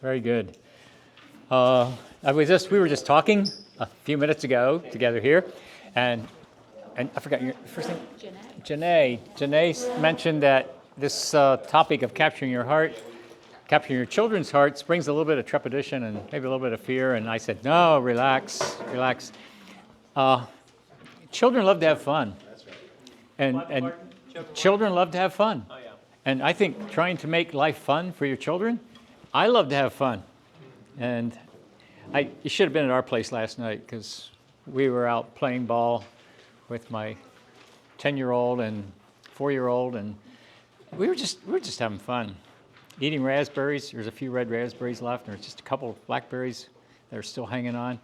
Very good. We were just talking a few minutes ago together here, and I forgot your first name. Janae. Janae mentioned that this topic of capturing your heart, capturing your children's hearts, brings a little bit of trepidation and maybe a little bit of fear. And I said, no, relax. Children love to have fun. That's right. And children love to have fun. Oh, yeah. And I think trying to make life fun for your children, I love to have fun. And you should have been at our place last night because we were out playing ball with my 10-year-old and 4-year-old, and we were just having fun. Eating raspberries. There's a few red raspberries left, and there's just a couple of blackberries that are still hanging on.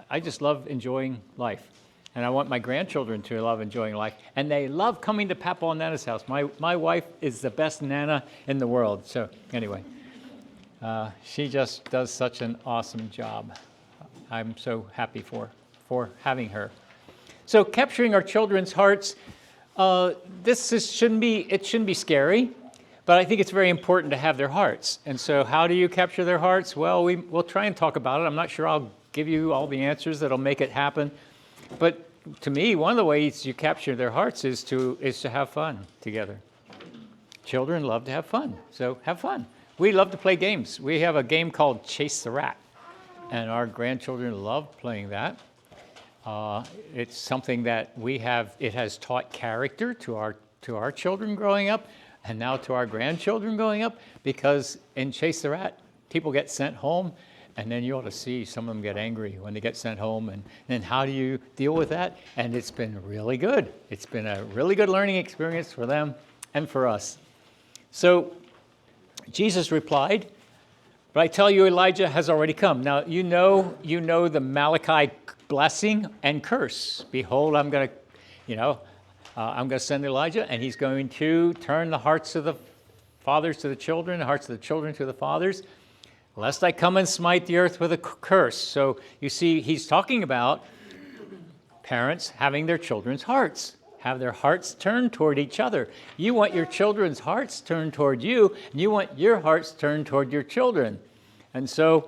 I just love enjoying life. And I want my grandchildren to love enjoying life. And they love coming to Papa and Nana's house. My wife is the best Nana in the world. So anyway, she just does such an awesome job. I'm so happy for having her. So capturing our children's hearts, shouldn't be scary, but I think it's very important to have their hearts. And so how do you capture their hearts? Well, we'll try and talk about it. I'm not sure I'll give you all the answers that'll make it happen. But to me, one of the ways you capture their hearts is to have fun together. Children love to have fun, so have fun. We love to play games. We have a game called Chase the Rat, and our grandchildren love playing that. It's something that we have. It has taught character to our children growing up, and now to our grandchildren growing up, because in Chase the Rat, people get sent home. And then you ought to see some of them get angry when they get sent home. And then how do you deal with that? And it's been really good. It's been a really good learning experience for them and for us. So Jesus replied, but I tell you, Elijah has already come. Now, you know the Malachi blessing and curse. Behold, I'm going to send Elijah, and he's going to turn the hearts of the fathers to the children, the hearts of the children to the fathers, lest I come and smite the earth with a curse. So you see, he's talking about parents having their children's hearts, have their hearts turned toward each other. You want your children's hearts turned toward you, and you want your hearts turned toward your children. And so,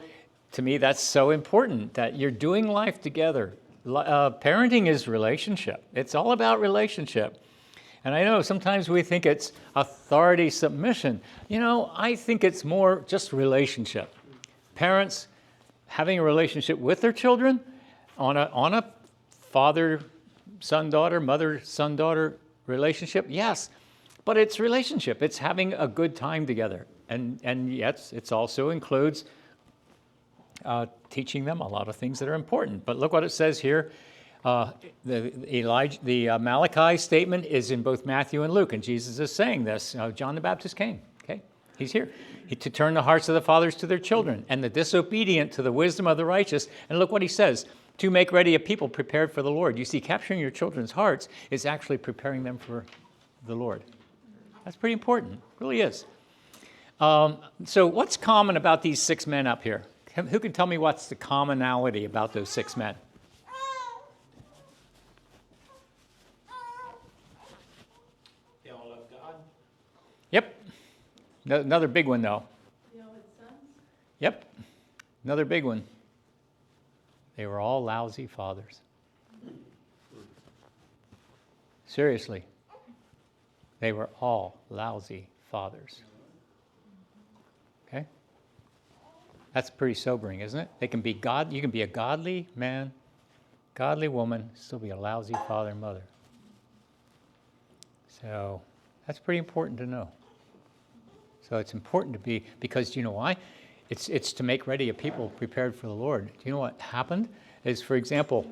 to me, that's so important, that you're doing life together. Parenting is relationship. It's all about relationship. And I know sometimes we think it's authority submission. I think it's more just relationship. Parents having a relationship with their children on a father-son-daughter, mother-son-daughter relationship, yes. But it's relationship. It's having a good time together. And yes, it also includes teaching them a lot of things that are important. But look what it says here. The Malachi statement is in both Matthew and Luke, and Jesus is saying this. John the Baptist came. Okay, he's here to turn the hearts of the fathers to their children, and the disobedient to the wisdom of the righteous. And look what he says: to make ready a people prepared for the Lord. You see, capturing your children's hearts is actually preparing them for the Lord. That's pretty important. It really is. So, what's common about these 6 men up here? Who can tell me what's the commonality about those 6 men? Yep. Another big one, though. They all had sons? Yep. Another big one. They were all lousy fathers. Seriously. They were all lousy fathers. Okay? That's pretty sobering, isn't it? You can be a godly man, godly woman, still be a lousy father and mother. So that's pretty important to know. So it's important to be, because you know why? It's to make ready a people prepared for the Lord. Do you know what happened? Is, for example,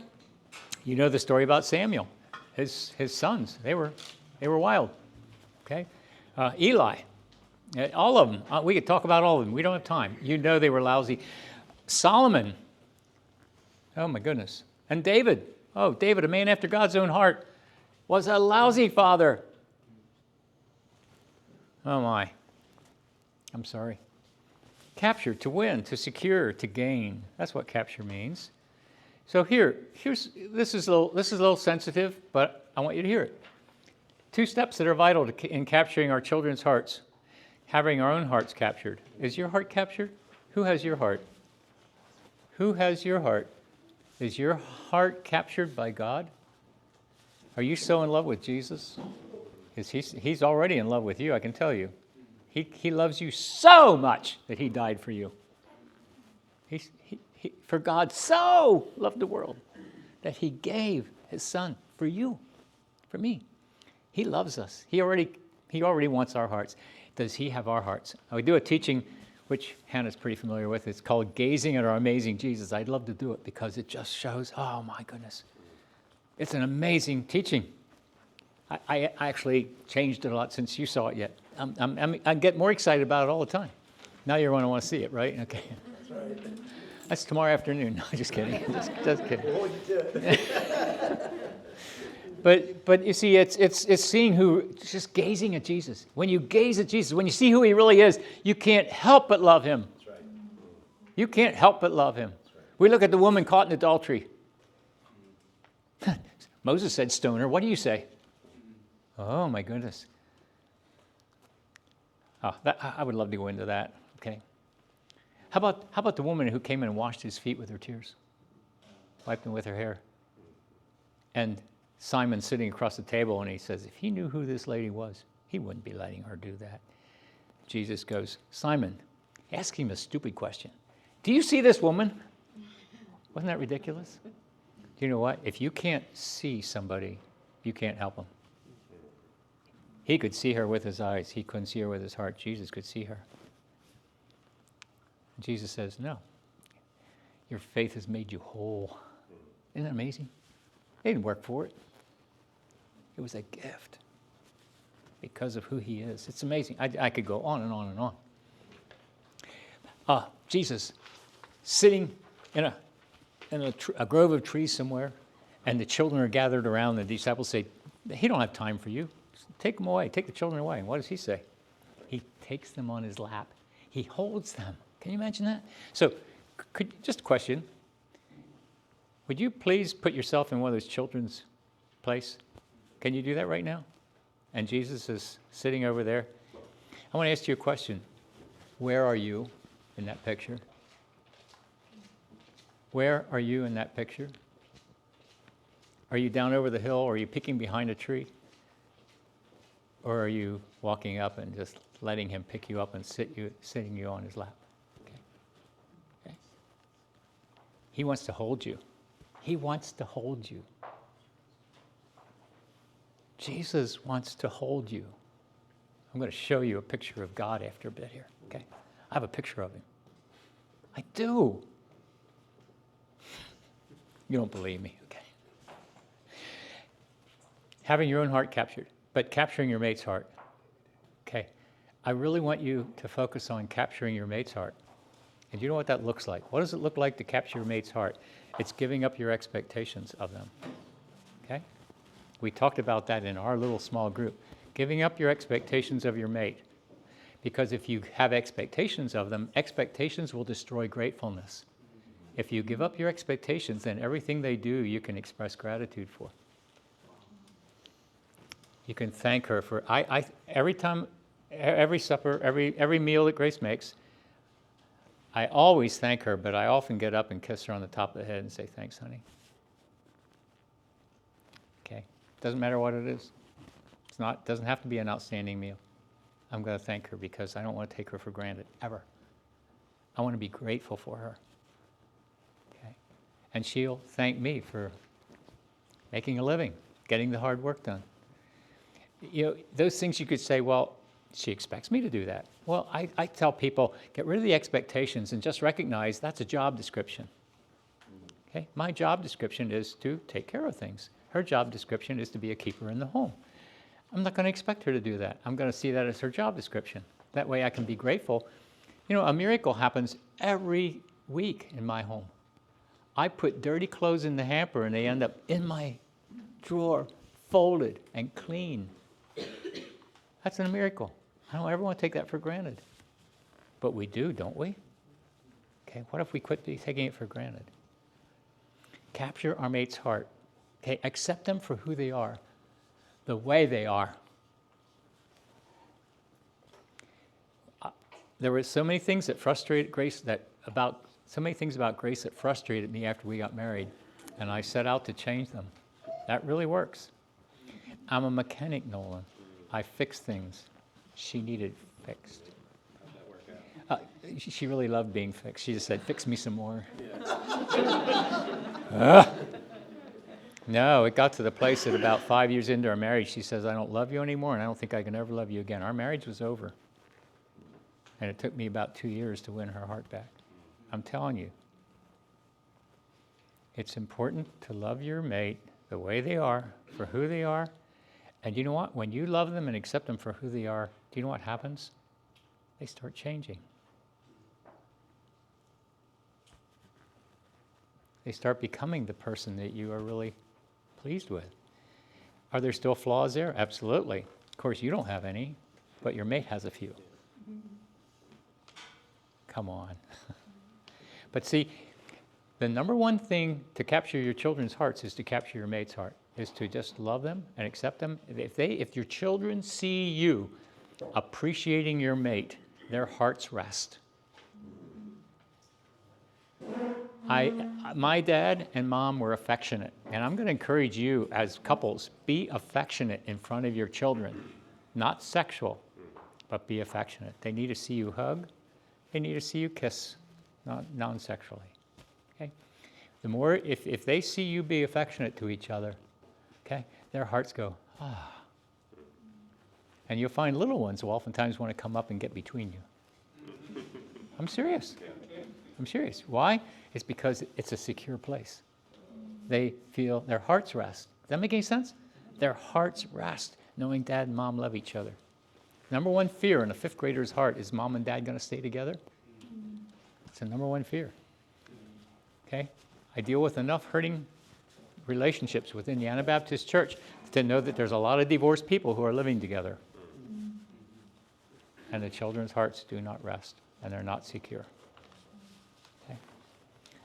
you know the story about Samuel. His sons, they were wild. Okay? Eli, all of them. We could talk about all of them. We don't have time. You know they were lousy. Solomon. Oh my goodness. And David. Oh, David, a man after God's own heart, was a lousy father. Oh my. I'm sorry. Capture, to win, to secure, to gain. That's what capture means. So this is a little sensitive, but I want you to hear it. 2 steps that are vital in capturing our children's hearts. Having our own hearts captured. Is your heart captured? Who has your heart? Who has your heart? Is your heart captured by God? Are you so in love with Jesus? He's already in love with you, I can tell you. He loves you so much that he died for you. For God so loved the world that he gave his son for you, for me. He loves us. He already wants our hearts. Does he have our hearts? We do a teaching, which Hannah's pretty familiar with. It's called Gazing at Our Amazing Jesus. I'd love to do it because it just shows, oh my goodness. It's an amazing teaching. I actually changed it a lot since you saw it yet. I get more excited about it all the time. Now you're going to want to see it, right? Okay. That's right. That's tomorrow afternoon. No, just kidding. Just kidding. We'll hold you to it. But you see, it's seeing just gazing at Jesus. When you gaze at Jesus, when you see who he really is, you can't help but love him. That's right. You can't help but love him. Right. We look at the woman caught in adultery. Moses said, stone her. What do you say? Oh, my goodness. Oh, I would love to go into that. Okay. How about the woman who came in and washed his feet with her tears? Wiped them with her hair. And Simon sitting across the table, and he says, if he knew who this lady was, he wouldn't be letting her do that. Jesus goes, Simon, ask him a stupid question. Do you see this woman? Wasn't that ridiculous? Do you know what? If you can't see somebody, you can't help them. He could see her with his eyes. He couldn't see her with his heart. Jesus could see her. Jesus says, no. Your faith has made you whole. Isn't that amazing? They didn't work for it. It was a gift because of who he is. It's amazing. I could go on and on and on. Jesus sitting in a grove of trees somewhere, and the children are gathered around. The disciples say, he don't have time for you. Take them away. Take the children away. And what does he say? He takes them on his lap. He holds them. Can you imagine that? So, just a question. Would you please put yourself in one of those children's place? Can you do that right now? And Jesus is sitting over there. I want to ask you a question. Where are you in that picture? Where are you in that picture? Are you down over the hill, or are you peeking behind a tree? Or are you walking up and just letting him pick you up and sitting you on his lap? Okay. He wants to hold you. He wants to hold you. Jesus wants to hold you. I'm going to show you a picture of God after a bit here. Okay. I have a picture of him. I do. You don't believe me. Okay. Having your own heart captured, but capturing your mate's heart. Okay. I really want you to focus on capturing your mate's heart. And you know what that looks like? What does it look like to capture your mate's heart? It's giving up your expectations of them. Okay? We talked about that in our little small group. Giving up your expectations of your mate. Because if you have expectations of them, expectations will destroy gratefulness. If you give up your expectations, then everything they do, you can express gratitude for. You can thank her for, every time, every supper, every meal that Grace makes, I always thank her, but I often get up and kiss her on the top of the head and say, thanks, honey. Okay? Doesn't matter what it is. It doesn't have to be an outstanding meal. I'm going to thank her because I don't want to take her for granted, ever. I want to be grateful for her. Okay? And she'll thank me for making a living, getting the hard work done. You know, those things you could say, well, she expects me to do that. Well, I tell people, get rid of the expectations and just recognize that's a job description. Okay? My job description is to take care of things. Her job description is to be a keeper in the home. I'm not going to expect her to do that. I'm going to see that as her job description. That way I can be grateful. You know, a miracle happens every week in my home. I put dirty clothes in the hamper and they end up in my drawer, folded and clean. That's a miracle. I don't ever want to take that for granted. But we do, don't we? Okay, what if we quit taking it for granted? Capture our mate's heart. Okay, accept them for who they are, the way they are. there were so many things that frustrated Grace so many things about Grace that frustrated me after we got married, and I set out to change them. That really works. I'm a mechanic, Nolan. I fix things. She needed fixed. She really loved being fixed. She just said, "Fix me some more." No, it got to the place that about 5 years into our marriage, she says, "I don't love you anymore, and I don't think I can ever love you again." Our marriage was over. And it took me about 2 years to win her heart back. I'm telling you, it's important to love your mate the way they are, for who they are. And you know what? When you love them and accept them for who they are, do you know what happens? They start changing. They start becoming the person that you are really pleased with. Are there still flaws there? Absolutely. Of course, you don't have any, but your mate has a few. Come on. But see, the number one thing to capture your children's hearts is to capture your mate's heart, is to just love them and accept them. If your children see you appreciating your mate, their hearts rest. My dad and mom were affectionate, and I'm going to encourage you as couples, be affectionate in front of your children. Not sexual, but be affectionate. They need to see you hug. They need to see you kiss, not non-sexually. Okay? The more, if they see you be affectionate to each other, okay, their hearts go, ah. And you'll find little ones who oftentimes want to come up and get between you. I'm serious. I'm serious. Why? It's because it's a secure place. They feel their hearts rest. Does that make any sense? Their hearts rest knowing dad and mom love each other. Number one fear in a fifth grader's heart is mom and dad going to stay together? It's the number one fear. Okay? I deal with enough hurting relationships within the Anabaptist church to know that there's a lot of divorced people who are living together. And the children's hearts do not rest, and they're not secure. Okay?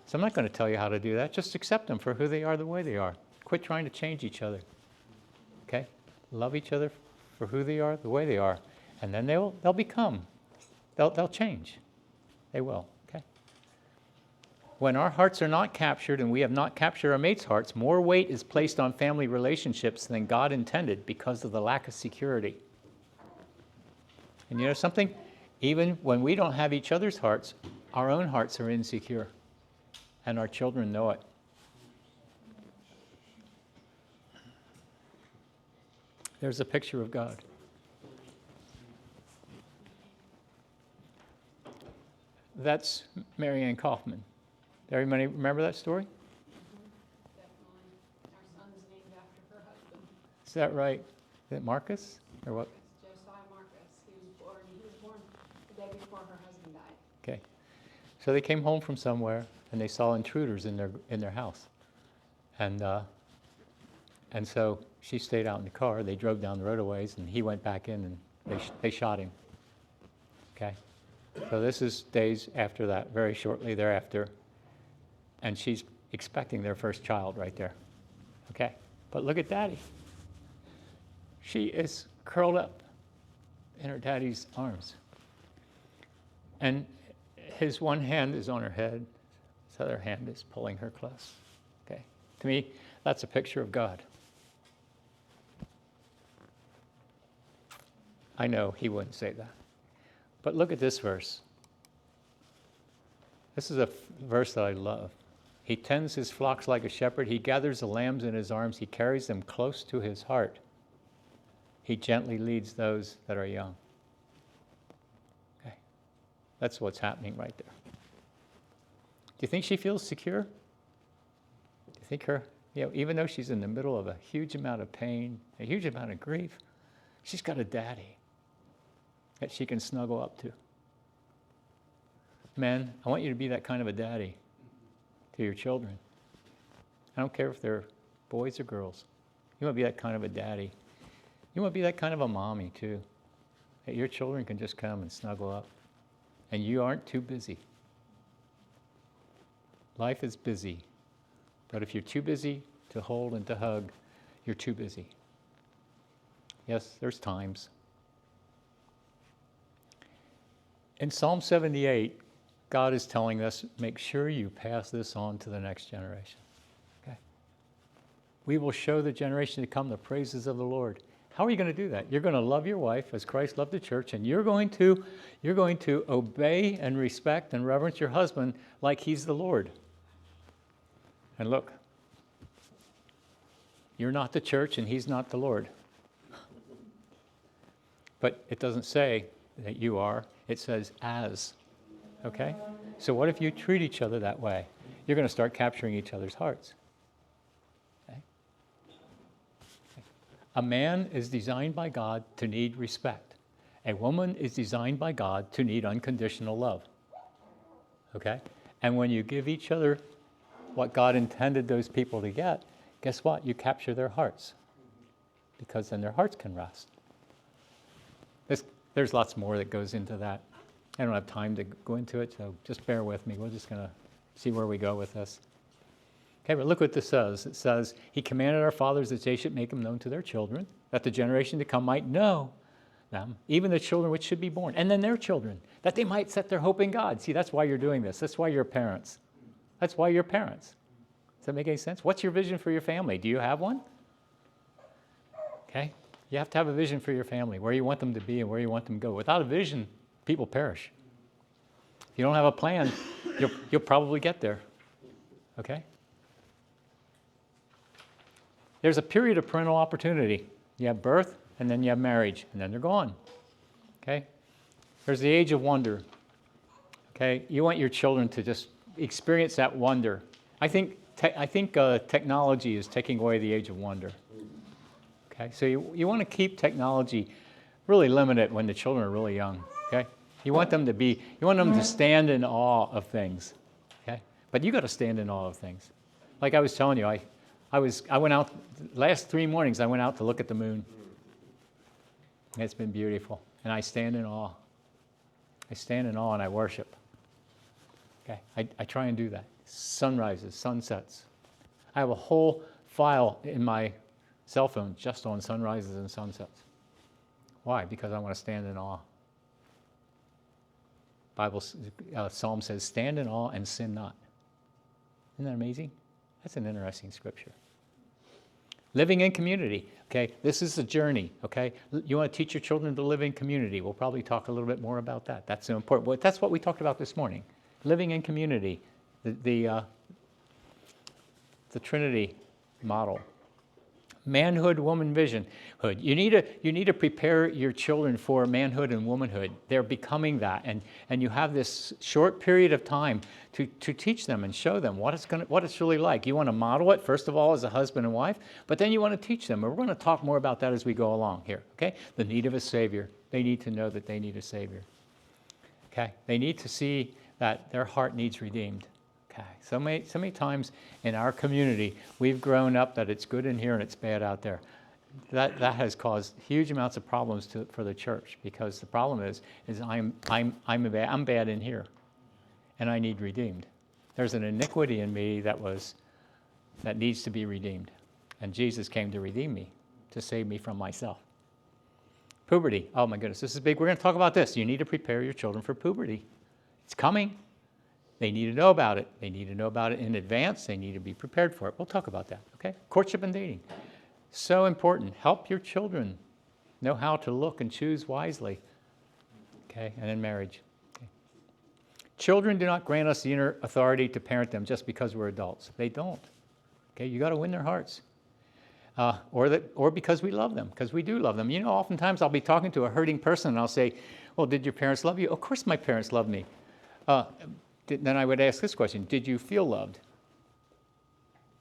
So I'm not going to tell you how to do that. Just accept them for who they are, the way they are. Quit trying to change each other. Okay? Love each other for who they are, the way they are. And then they'll change. They will. Okay? When our hearts are not captured and we have not captured our mates' hearts, more weight is placed on family relationships than God intended because of the lack of security. And you know something? Even when we don't have each other's hearts, our own hearts are insecure. And our children know it. There's a picture of God. That's Mary Ann Kaufman. Everybody remember that story? Definitely. Our son's named after her husband. Is that right? Is it Marcus? Or what? It's Josiah Marcus. He was born the day before her husband died. Okay. So they came home from somewhere and they saw intruders in their house. And so she stayed out in the car. They drove down the road a ways and he went back in and they shot him. Okay. So this is days after that, very shortly thereafter. And she's expecting their first child right there. Okay. But look at Daddy. She is curled up in her daddy's arms. And his one hand is on her head. His other hand is pulling her close. Okay. To me, that's a picture of God. I know he wouldn't say that. But look at this verse. This is a verse that I love. He tends his flocks like a shepherd. He gathers the lambs in his arms. He carries them close to his heart. He gently leads those that are young. Okay. That's what's happening right there. Do you think she feels secure? Do you think even though she's in the middle of a huge amount of pain, a huge amount of grief, she's got a daddy that she can snuggle up to. Men, I want you to be that kind of a daddy to your children. I don't care if they're boys or girls. You want to be that kind of a daddy. You want to be that kind of a mommy too. That your children can just come and snuggle up. And you aren't too busy. Life is busy. But if you're too busy to hold and to hug, you're too busy. Yes, there's times. In Psalm 78, God is telling us, make sure you pass this on to the next generation. Okay? We will show the generation to come the praises of the Lord. How are you going to do that? You're going to love your wife as Christ loved the church, and you're going to obey and respect and reverence your husband like he's the Lord. And look, you're not the church and he's not the Lord. But it doesn't say that you are. It says as. Okay? So what if you treat each other that way? You're going to start capturing each other's hearts. Okay? A man is designed by God to need respect. A woman is designed by God to need unconditional love. Okay? And when you give each other what God intended those people to get, guess what? You capture their hearts. Because then their hearts can rest. There's lots more that goes into that. I don't have time to go into it, so just bear with me. We're just going to see where we go with this. Okay, but look what this says. It says, he commanded our fathers that they should make them known to their children, that the generation to come might know them, even the children which should be born, and then their children, that they might set their hope in God. See, that's why you're doing this. That's why you're parents. That's why you're parents. Does that make any sense? What's your vision for your family? Do you have one? Okay. You have to have a vision for your family, where you want them to be and where you want them to go. Without a vision, people perish. If you don't have a plan, you'll probably get there. Okay? There's a period of parental opportunity. You have birth, and then you have marriage, and then they're gone. Okay? There's the age of wonder. Okay? You want your children to just experience that wonder. I think technology is taking away the age of wonder. Okay, so you want to keep technology really limited when the children are really young. Okay, you want them to stand in awe of things. Okay, but you got to stand in awe of things. Like I was telling you, I went out last 3 mornings. I went out to look at the moon. It's been beautiful, and I stand in awe. I stand in awe and I worship. Okay, I try and do that. Sunrises, sunsets. I have a whole file in my cell phone just on sunrises and sunsets. Why? Because I want to stand in awe. Psalm says, stand in awe and sin not. Isn't that amazing? That's an interesting scripture. Living in community. Okay, this is a journey. Okay, you want to teach your children to live in community. We'll probably talk a little bit more about that. That's so important. But that's what we talked about this morning. Living in community. The Trinity model. Manhood, woman, vision. You need to prepare your children for manhood and womanhood. They're becoming that, and you have this short period of time to teach them and show them what it's really like. You want to model it first of all as a husband and wife, but then you want to teach them. And we're going to talk more about that as we go along here. Okay, the need of a Savior. They need to know that they need a Savior. Okay, they need to see that their heart needs redeemed. Okay, so many times in our community, we've grown up that it's good in here and it's bad out there. That has caused huge amounts of problems for the church, because the problem is I'm bad in here, and I need redeemed. There's an iniquity in me that needs to be redeemed, and Jesus came to redeem me, to save me from myself. Puberty. Oh my goodness, this is big. We're going to talk about this. You need to prepare your children for puberty. It's coming. They need to know about it. They need to know about it in advance. They need to be prepared for it. We'll talk about that, okay? Courtship and dating. So important. Help your children know how to look and choose wisely, okay? And then marriage. Okay. Children do not grant us the inner authority to parent them just because we're adults. They don't, okay? You got to win their hearts. Or because we love them, because we do love them. You know, oftentimes I'll be talking to a hurting person and I'll say, well, did your parents love you? Of course my parents loved me. Then I would ask this question, did you feel loved?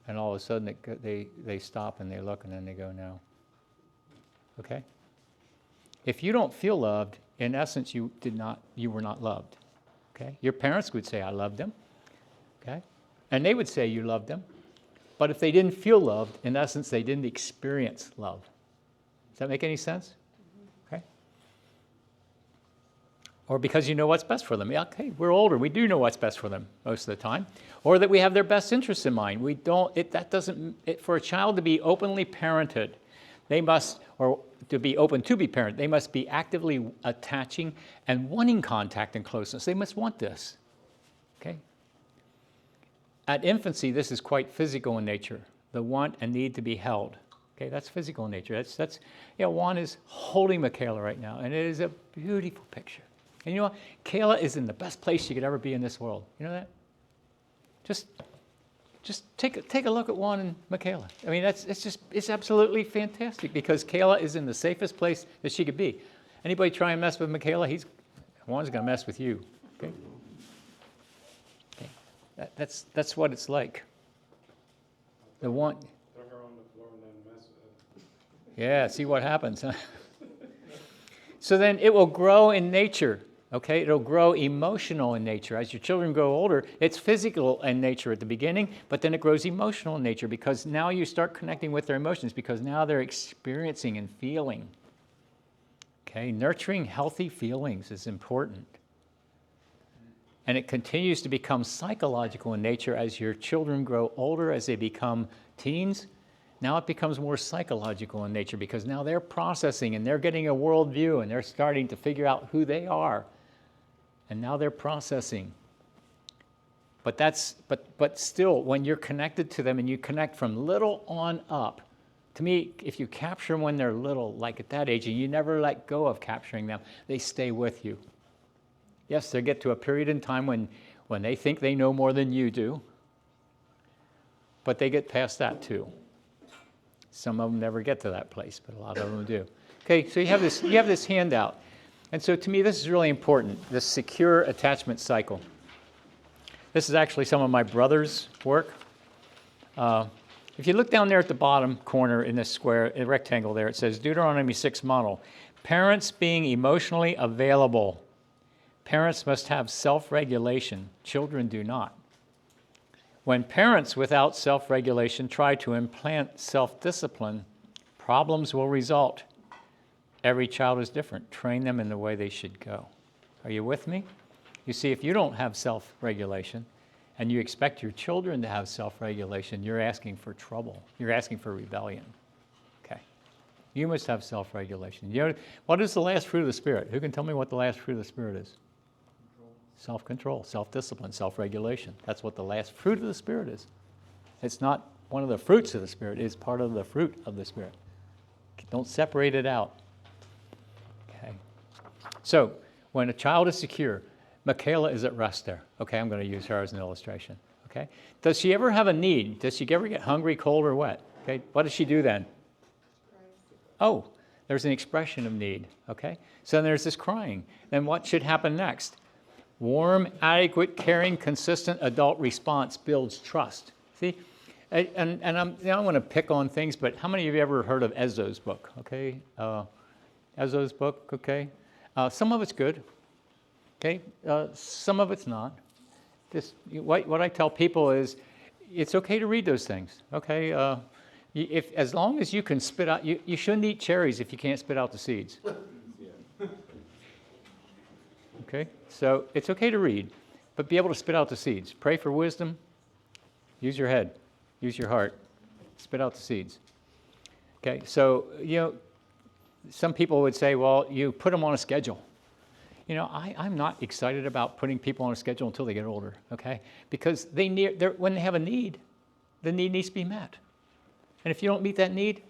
And all of a sudden they stop and they look and then they go, no. Okay? If you don't feel loved, in essence, you were not loved. Okay? Your parents would say, I loved them. Okay? And they would say you loved them. But if they didn't feel loved, in essence, they didn't experience love. Does that make any sense? Okay? Or because you know what's best for them. Yeah, okay, we're older. We do know what's best for them most of the time. Or that we have their best interests in mind. For a child to be openly parented, They must, or to be open to be parent, they must be actively attaching and wanting contact and closeness. They must want this. Okay? At infancy, this is quite physical in nature. The want and need to be held. Okay, that's physical in nature. Juan is holding Michaela right now, and it is a beautiful picture. And you know what? Kayla is in the best place she could ever be in this world. You know that? Just take a look at Juan and Michaela. I mean, it's absolutely fantastic because Kayla is in the safest place that she could be. Anybody try and mess with Michaela, Juan's going to mess with you. Okay? Okay. That's what it's like. The one. Throw her on the floor and then mess with it. Yeah, see what happens, huh? So then it will grow in nature, okay? It'll grow emotional in nature. As your children grow older, it's physical in nature at the beginning, but then it grows emotional in nature because now you start connecting with their emotions because now they're experiencing and feeling. Okay, nurturing healthy feelings is important. And it continues to become psychological in nature as your children grow older, as they become teens. Now it becomes more psychological in nature because now they're processing and they're getting a worldview and they're starting to figure out who they are. And now they're processing. But still, when you're connected to them and you connect from little on up, to me, if you capture them when they're little, like at that age, and you never let go of capturing them, they stay with you. Yes, they get to a period in time when they think they know more than you do, but they get past that too. Some of them never get to that place, but a lot of them do. Okay, so you have this handout. And so to me, this is really important, this secure attachment cycle. This is actually some of my brother's work. If you look down there at the bottom corner in this square, in the rectangle there, it says Deuteronomy 6 model. Parents being emotionally available. Parents must have self-regulation. Children do not. When parents without self-regulation try to implant self-discipline, problems will result. Every child is different. Train them in the way they should go. Are you with me? You see, if you don't have self-regulation and you expect your children to have self-regulation, you're asking for trouble. You're asking for rebellion. Okay. You must have self-regulation. You know, what is the last fruit of the Spirit? Who can tell me what the last fruit of the Spirit is? Self-control, self-discipline, self-regulation. That's what the last fruit of the Spirit is. It's not one of the fruits of the Spirit. It's part of the fruit of the Spirit. Don't separate it out. Okay. So, when a child is secure, Michaela is at rest there. Okay, I'm going to use her as an illustration. Okay. Does she ever have a need? Does she ever get hungry, cold, or wet? Okay. What does she do then? Oh, there's an expression of need. Okay. So then there's this crying. Then what should happen next? Warm, adequate, caring, consistent adult response builds trust. See? And I'm going to pick on things, but how many of you ever heard of Ezzo's book? Okay. Ezzo's book. Okay. Some of it's good. Okay, some of it's not. What I tell people is, it's okay to read those things. Okay, as long as you can spit out, you shouldn't eat cherries if you can't spit out the seeds. Okay, so it's okay to read, but be able to spit out the seeds. Pray for wisdom. Use your head, use your heart, spit out the seeds. Okay, so some people would say, well, you put them on a schedule. I'm not excited about putting people on a schedule until they get older, okay? Because when they have a need, the need needs to be met. And if you don't meet that need,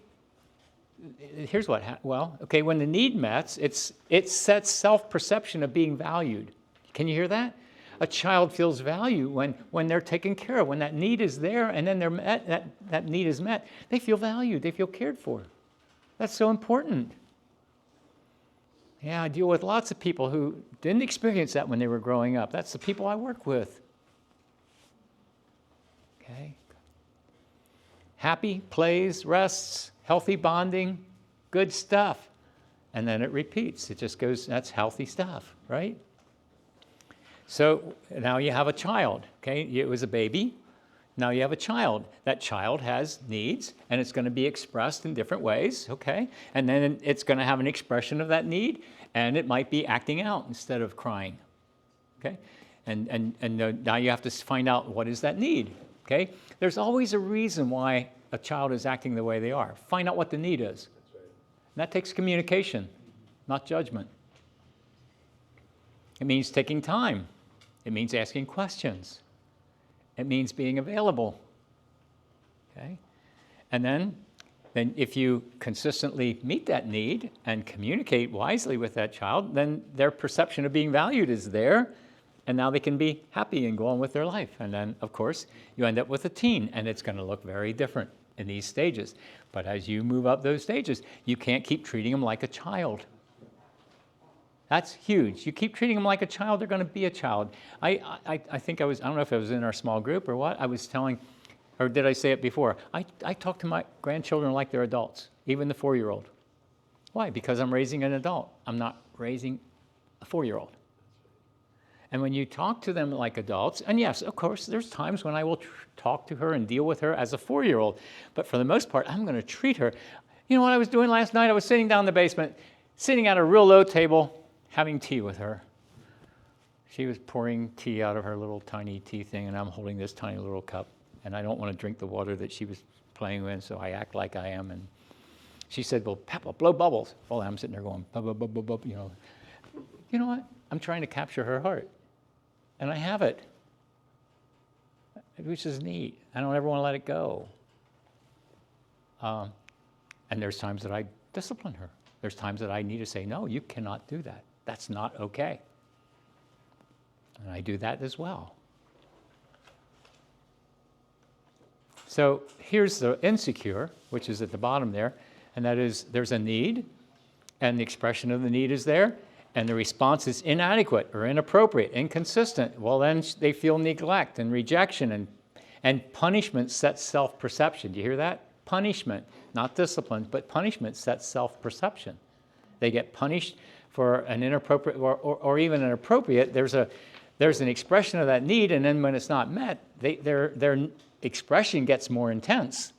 here's what when the need met, it sets self-perception of being valued. Can you hear that? A child feels value when they're taken care of, when that need is there and then that need is met. They feel valued, they feel cared for. That's so important. Yeah, I deal with lots of people who didn't experience that when they were growing up. That's the people I work with. Okay. Happy, plays, rests, healthy bonding, good stuff. And then it repeats. It just goes, that's healthy stuff, right? So now you have a child, okay? It was a baby. Now you have a child. That child has needs, and it's going to be expressed in different ways, okay? And then it's going to have an expression of that need, and it might be acting out instead of crying, okay? And now you have to find out, what is that need, okay? There's always a reason why a child is acting the way they are. Find out what the need is. And that takes communication, not judgment. It means taking time. It means asking questions. It means being available. Okay? And then if you consistently meet that need and communicate wisely with that child, then their perception of being valued is there, and now they can be happy and go on with their life. And then, of course, you end up with a teen, and it's going to look very different in these stages. But as you move up those stages, you can't keep treating them like a child. That's huge. You keep treating them like a child, they're going to be a child. I think I don't know if I was in our small group or what, I was telling, or did I say it before? I talk to my grandchildren like they're adults, even the 4-year-old. Why? Because I'm raising an adult. I'm not raising a 4-year-old. And when you talk to them like adults, and yes, of course, there's times when I will talk to her and deal with her as a 4-year-old, but for the most part, I'm going to treat her. You know what I was doing last night? I was sitting down in the basement, sitting at a real low table, having tea with her. She was pouring tea out of her little tiny tea thing, and I'm holding this tiny little cup. And I don't want to drink the water that she was playing with, so I act like I am. And she said, well, Papa, blow bubbles. Well, I'm sitting there going, bub, bub, bub, bub, bub, you know. You know what? I'm trying to capture her heart. And I have it, which is neat. I don't ever want to let it go. And there's times that I discipline her. There's times that I need to say, no, you cannot do that. That's not okay. And I do that as well. So here's the insecure, which is at the bottom there, and that is there's a need, and the expression of the need is there, and the response is inadequate or inappropriate, inconsistent. Well, then they feel neglect and rejection, and punishment sets self-perception. Do you hear that? Punishment, not discipline, but punishment sets self-perception. They get punished for an inappropriate or even an appropriate. There's an expression of that need, and then when it's not met, their expression gets more intense.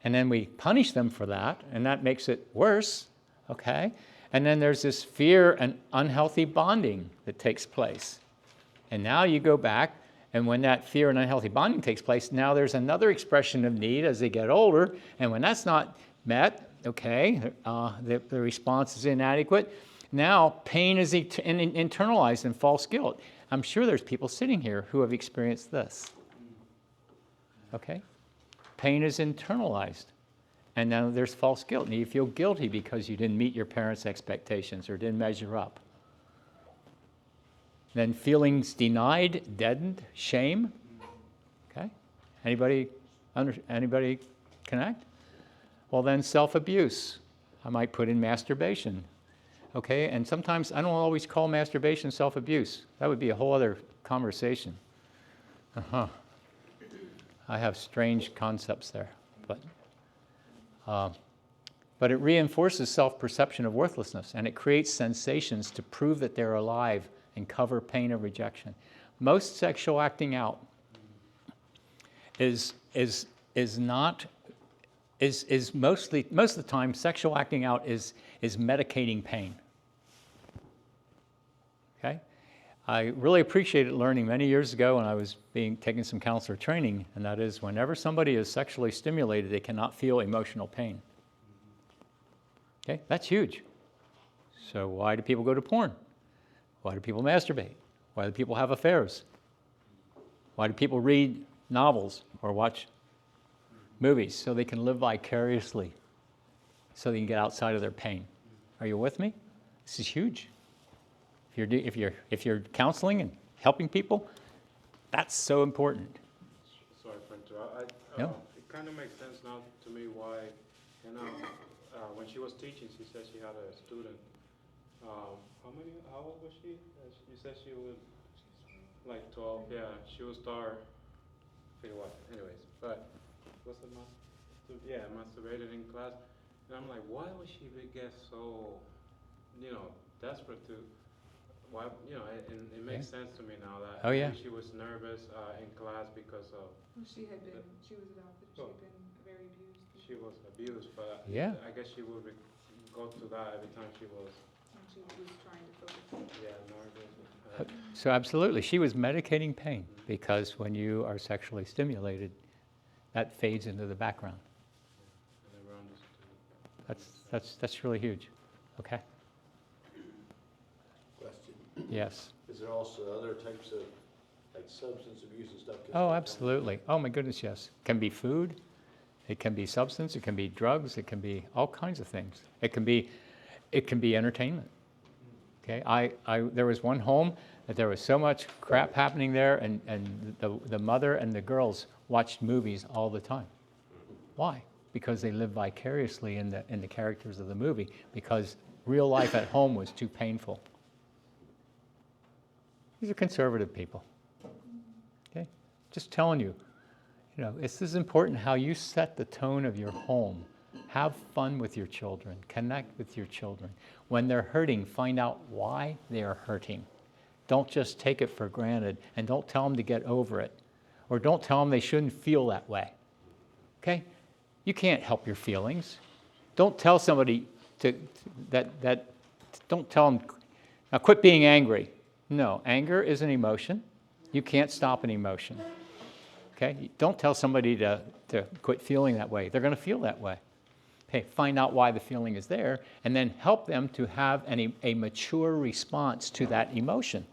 And then we punish them for that, and that makes it worse, okay? And then there's this fear and unhealthy bonding that takes place. And now you go back, and when that fear and unhealthy bonding takes place, now there's another expression of need as they get older, and when that's not met, okay, the response is inadequate. Now pain is internalized and false guilt. I'm sure there's people sitting here who have experienced this. Okay? Pain is internalized. And now there's false guilt. And you feel guilty because you didn't meet your parents' expectations or didn't measure up. Then feelings denied, deadened, shame. Okay? Anybody connect? Well, then self-abuse. I might put in masturbation. Okay? And sometimes I don't always call masturbation self-abuse. That would be a whole other conversation. I have strange concepts there, but it reinforces self-perception of worthlessness, and it creates sensations to prove that they're alive and cover pain of rejection. Most sexual acting out is mostly, most of the time, sexual acting out is medicating pain. Okay? I really appreciated learning many years ago when I was taking some counselor training, and that is whenever somebody is sexually stimulated, they cannot feel emotional pain. Okay, that's huge. So why do people go to porn? Why do people masturbate? Why do people have affairs? Why do people read novels or watch movies? So they can live vicariously, so they can get outside of their pain. Are you with me? This is huge. If you're counseling and helping people, that's so important. Sorry for interrupting. No. It kind of makes sense now to me why, when she was teaching, she said she had a student. How old was she? You said she was like 12. Yeah, she would start. I forget what. Anyways, but what's the masturbated in class, and I'm like, why would she get so, desperate to? Why, it makes sense to me now that maybe she was nervous in class because of. Well, she was adopted. She had been very abused. She was abused, but I guess she would go through that every time she was. And she was trying to focus. Yeah, nervous. So absolutely, she was medicating pain because when you are sexually stimulated, that fades into the background. I never understood. That's really huge. Okay? Question. Yes. Is there also other types of, like substance abuse and stuff? Oh, absolutely. Oh, my goodness, yes. It can be food. It can be substance. It can be drugs. It can be all kinds of things. It can be entertainment. Okay? There was one home that there was so much crap happening there, and the mother and the girls watched movies all the time. Why? Because they lived vicariously in the characters of the movie, because real life at home was too painful. These are conservative people. Okay? Just telling you, this is important how you set the tone of your home. Have fun with your children. Connect with your children. When they're hurting, find out why they are hurting. Don't just take it for granted, and don't tell them to get over it. Or don't tell them they shouldn't feel that way. Okay? You can't help your feelings. Don't tell somebody don't tell them, now quit being angry. No, anger is an emotion. You can't stop an emotion. Okay? Don't tell somebody to quit feeling that way. They're going to feel that way. Okay, find out why the feeling is there, and then help them to have a mature response to that emotion.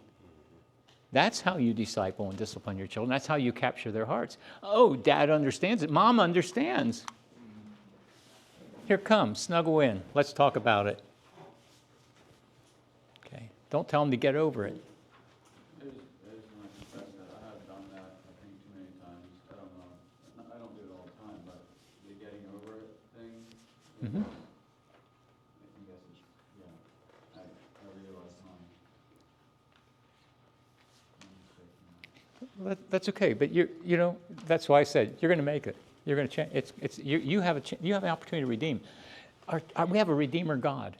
That's how you disciple and discipline your children. That's how you capture their hearts. Oh, Dad understands it. Mom understands. Here, come, snuggle in. Let's talk about it. Okay, don't tell them to get over it. I just want to confess that I have done that, I think, too many times. I don't know. I don't do it all the time, but the getting over it thing. Mhm. I guess it's, yeah. I realize Well, that's okay, but that's why I said you're going to make it. You're going to change. You have an opportunity to redeem. We have a redeemer God.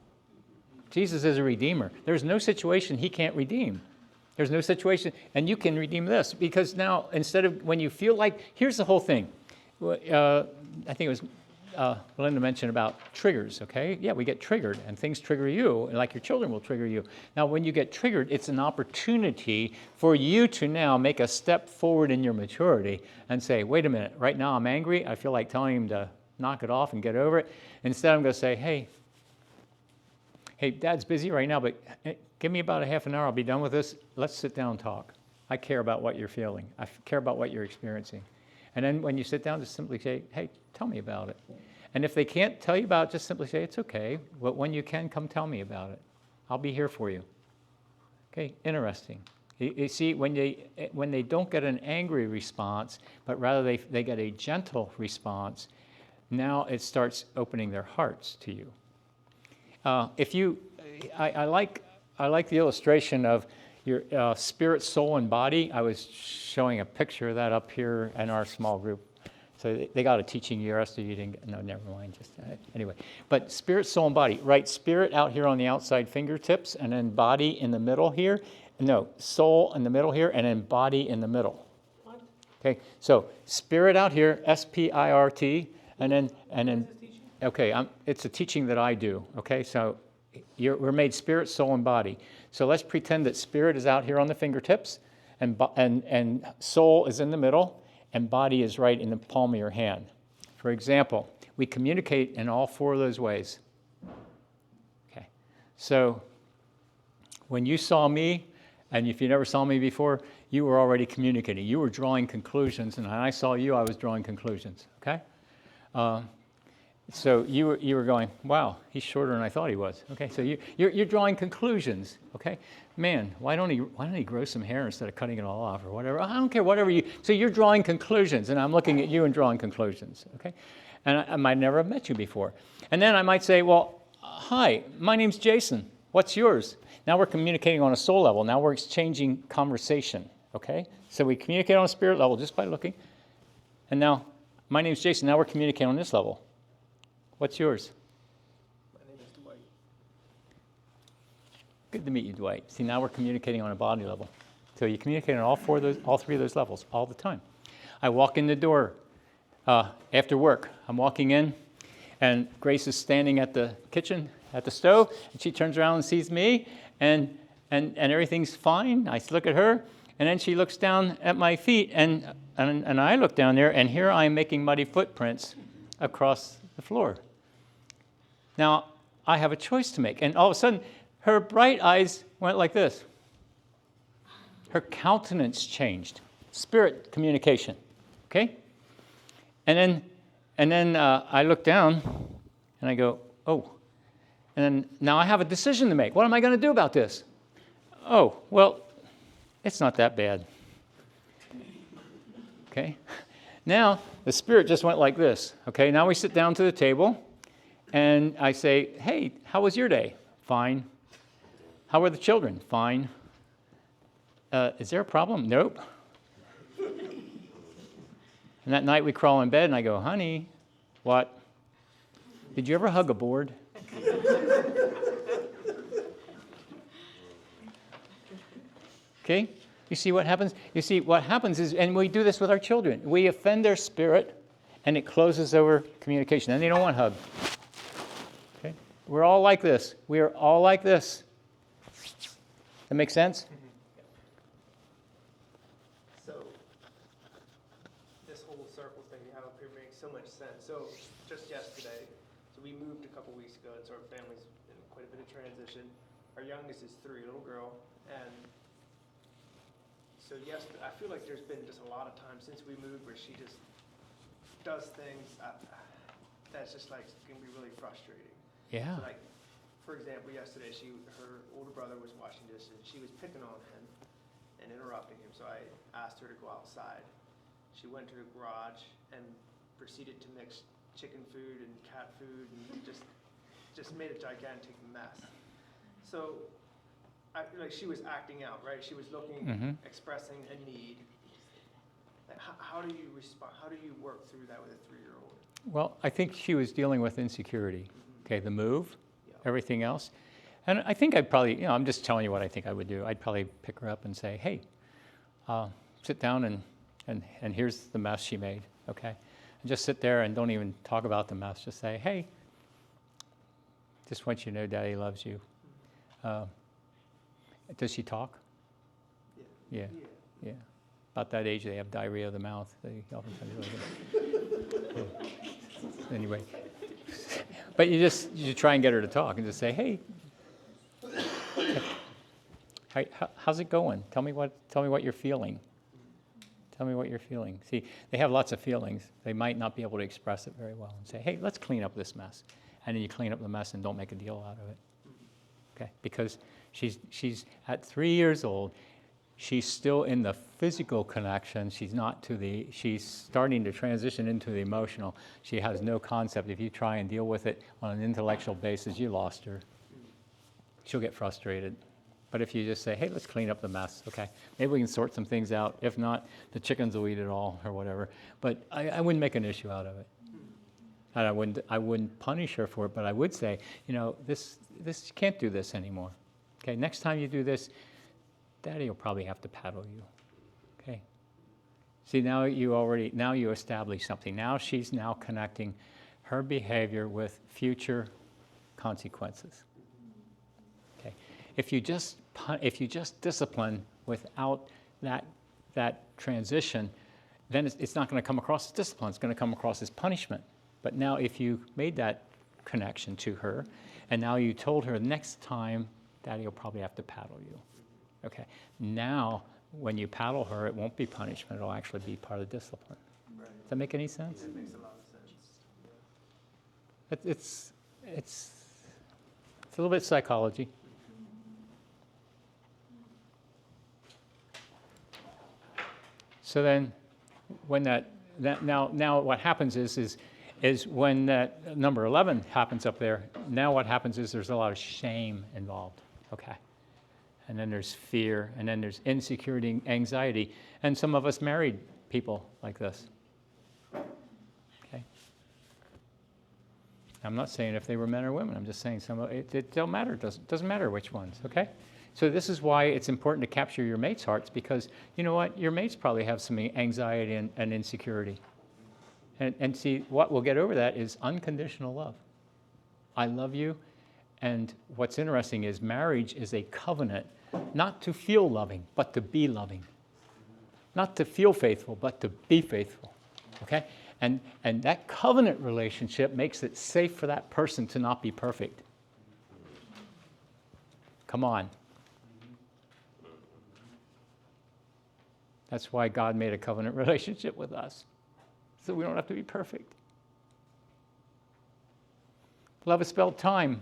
Jesus is a redeemer. There's no situation he can't redeem. There's no situation, and you can redeem this, because now instead of when you feel like, here's the whole thing. I think it was Belinda mentioned about triggers, okay? Yeah, we get triggered, and things trigger you, and like your children will trigger you. Now, when you get triggered, it's an opportunity for you to now make a step forward in your maturity and say, wait a minute, right now I'm angry. I feel like telling him to knock it off and get over it. Instead, I'm going to say, hey, Dad's busy right now, but give me about a half an hour. I'll be done with this. Let's sit down and talk. I care about what you're feeling. I care about what you're experiencing. And then when you sit down, just simply say, hey, tell me about it. And if they can't tell you about it, just simply say, it's okay. But when you can, come tell me about it. I'll be here for you. Okay, interesting. You see, when they don't get an angry response, but rather they get a gentle response, now it starts opening their hearts to you. I like the illustration of your spirit, soul, and body. I was showing a picture of that up here in our small group. So they got a teaching year. Esther, you didn't. No, never mind. Just anyway. But spirit, soul, and body. Right, spirit out here on the outside fingertips, and then body in the middle here. No, soul in the middle here, and then body in the middle. What? Okay. So spirit out here, S-P-I-R-T, and then. Okay, it's a teaching that I do. Okay, so we're made spirit, soul, and body. So let's pretend that spirit is out here on the fingertips, and soul is in the middle, and body is right in the palm of your hand. For example, we communicate in all four of those ways. Okay, so when you saw me, and if you never saw me before, you were already communicating. You were drawing conclusions, and when I saw you, I was drawing conclusions. Okay. So you were going, wow, he's shorter than I thought he was. Okay, so you're drawing conclusions. Okay, man, why don't he grow some hair instead of cutting it all off or whatever? I don't care, whatever you. So you're drawing conclusions, and I'm looking at you and drawing conclusions. Okay, and I might never have met you before, and then I might say, well, hi, my name's Jason. What's yours? Now we're communicating on a soul level. Now we're exchanging conversation. Okay, so we communicate on a spirit level just by looking, and now my name's Jason. Now we're communicating on this level. What's yours? My name is Dwight. Good to meet you, Dwight. See, now we're communicating on a body level. So you communicate on all three of those levels all the time. I walk in the door after work. I'm walking in, and Grace is standing at the kitchen, at the stove, and she turns around and sees me, and everything's fine. I look at her, and then she looks down at my feet, and I look down there, and here I am making muddy footprints across the floor. Now, I have a choice to make. And all of a sudden, her bright eyes went like this. Her countenance changed. Spirit communication. Okay? And then I look down and I go, oh. And then now I have a decision to make. What am I going to do about this? Oh, well, it's not that bad. Okay? Now the Spirit just went like this. Okay? Now we sit down to the table and I say, hey, how was your day? Fine. How were the children? Fine. Is there a problem? Nope. And that night we crawl in bed and I go, honey, what? Did you ever hug a board? Okay? You see what happens? You see what happens is, and we do this with our children, we offend their spirit and it closes over communication. And they don't want hug. Okay? We're all like this. We are all like this. That make sense? So, this whole circle thing you have up here makes so much sense. So, just yesterday, so we moved a couple weeks ago, and so our family's in quite a bit of transition. Our youngest is 3, little girl, and so yesterday, I feel like there's been just a lot of time since we moved where she just does things that's just like can be really frustrating. Yeah. So like, for example, yesterday her older brother was washing dishes. She was picking on him and interrupting him. So I asked her to go outside. She went to the garage and proceeded to mix chicken food and cat food and just made a gigantic mess. So like she was acting out, right? She was looking, expressing a need. Like, how do you respond? How do you work through that with a 3-year-old? Well, I think she was dealing with insecurity. Okay, the move, everything else. And I think I'd probably, I'm just telling you what I think I would do. I'd probably pick her up and say, hey, sit down and here's the mess she made, okay? And just sit there and don't even talk about the mess. Just say, hey, just want you to know Daddy loves you. Does she talk? Yeah. About that age, they have diarrhea of the mouth. They oftentimes anyway. But you try and get her to talk and just say, hey, how's it going? Tell me what you're feeling. Tell me what you're feeling. See, they have lots of feelings. They might not be able to express it very well and say, hey, let's clean up this mess. And then you clean up the mess and don't make a deal out of it. Okay? Because she's at 3 years old. She's still in the physical connection. She's starting to transition into the emotional. She has no concept. If you try and deal with it on an intellectual basis, you lost her. She'll get frustrated. But if you just say, hey, let's clean up the mess, okay? Maybe we can sort some things out. If not, the chickens will eat it all or whatever. But I wouldn't make an issue out of it. And I wouldn't punish her for it, but I would say, this you can't do this anymore. Okay, next time you do this, Daddy will probably have to paddle you. Okay. See, now you establish something. Now she's connecting her behavior with future consequences. Okay. If you just discipline without that transition, then it's not going to come across as discipline. It's going to come across as punishment. But now if you made that connection to her, and now you told her next time, Daddy will probably have to paddle you. Okay. Now, when you paddle her, it won't be punishment. It'll actually be part of discipline. Right. Does that make any sense? It makes a lot of sense. It's a little bit psychology. So then, when now what happens is when that number 11 happens up there. Now what happens is there's a lot of shame involved. Okay. And then there's fear, and then there's insecurity, anxiety, and some of us married people like this. Okay. I'm not saying if they were men or women. I'm just saying it don't matter. Doesn't matter which ones. Okay. So this is why it's important to capture your mates' hearts, because you know what, your mates probably have some anxiety and insecurity. And see, what will get over that is unconditional love. I love you. And what's interesting is marriage is a covenant, not to feel loving, but to be loving. Not to feel faithful, but to be faithful. Okay? And that covenant relationship makes it safe for that person to not be perfect. Come on. That's why God made a covenant relationship with us, so we don't have to be perfect. Love is spelled time,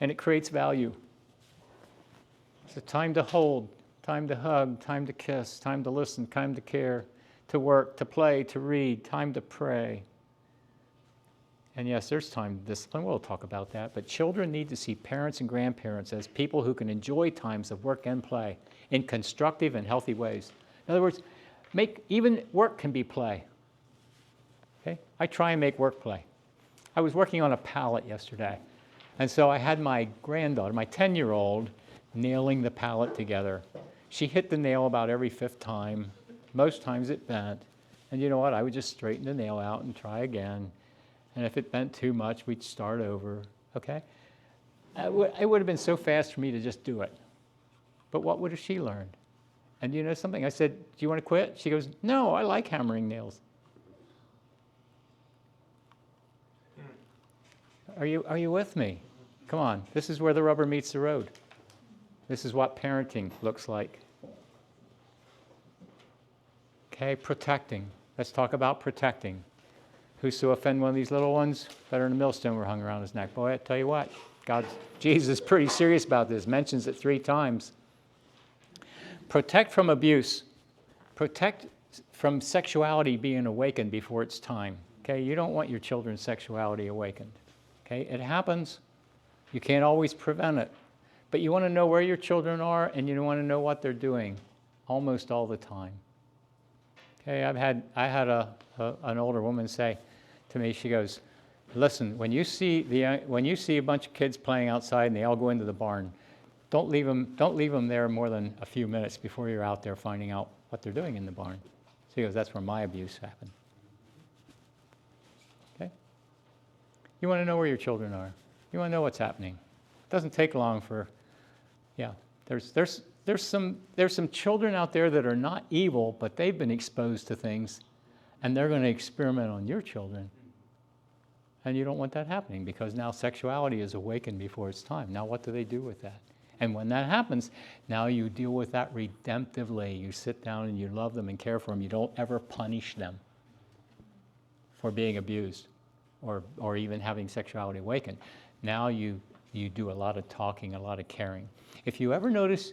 and it creates value. It's a time to hold, time to hug, time to kiss, time to listen, time to care, to work, to play, to read, time to pray. And yes, there's time to discipline. We'll talk about that. But children need to see parents and grandparents as people who can enjoy times of work and play in constructive and healthy ways. In other words, even work can be play. Okay? I try and make work play. I was working on a pallet yesterday, and so I had my granddaughter, my 10-year-old, nailing the pallet together. She hit the nail about every 5th time. Most times it bent. And you know what? I would just straighten the nail out and try again. And if it bent too much, we'd start over. Okay? It would have been so fast for me to just do it. But what would have she learned? And you know something? I said, do you want to quit? She goes, no, I like hammering nails. Are you with me? Come on. This is where the rubber meets the road. This is what parenting looks like. Okay, protecting. Let's talk about protecting. Who's to offend one of these little ones? Better than a millstone were hung around his neck. Boy, I tell you what, Jesus is pretty serious about this. Mentions it 3 times. Protect from abuse. Protect from sexuality being awakened before it's time. Okay, you don't want your children's sexuality awakened. Okay, it happens. You can't always prevent it. But you want to know where your children are, and you want to know what they're doing almost all the time. Okay, I had an older woman say to me, she goes, listen, when you see a bunch of kids playing outside and they all go into the barn, don't leave them there more than a few minutes before you're out there finding out what they're doing in the barn. She goes, that's where my abuse happened. Okay? You want to know where your children are. You want to know what's happening. It doesn't take long for, there's some children out there that are not evil, but they've been exposed to things, and they're going to experiment on your children. And you don't want that happening, because now sexuality is awakened before it's time. Now what do they do with that? And when that happens, now you deal with that redemptively. You sit down and you love them and care for them. You don't ever punish them for being abused or even having sexuality awakened. Now you do a lot of talking, a lot of caring. If you ever notice,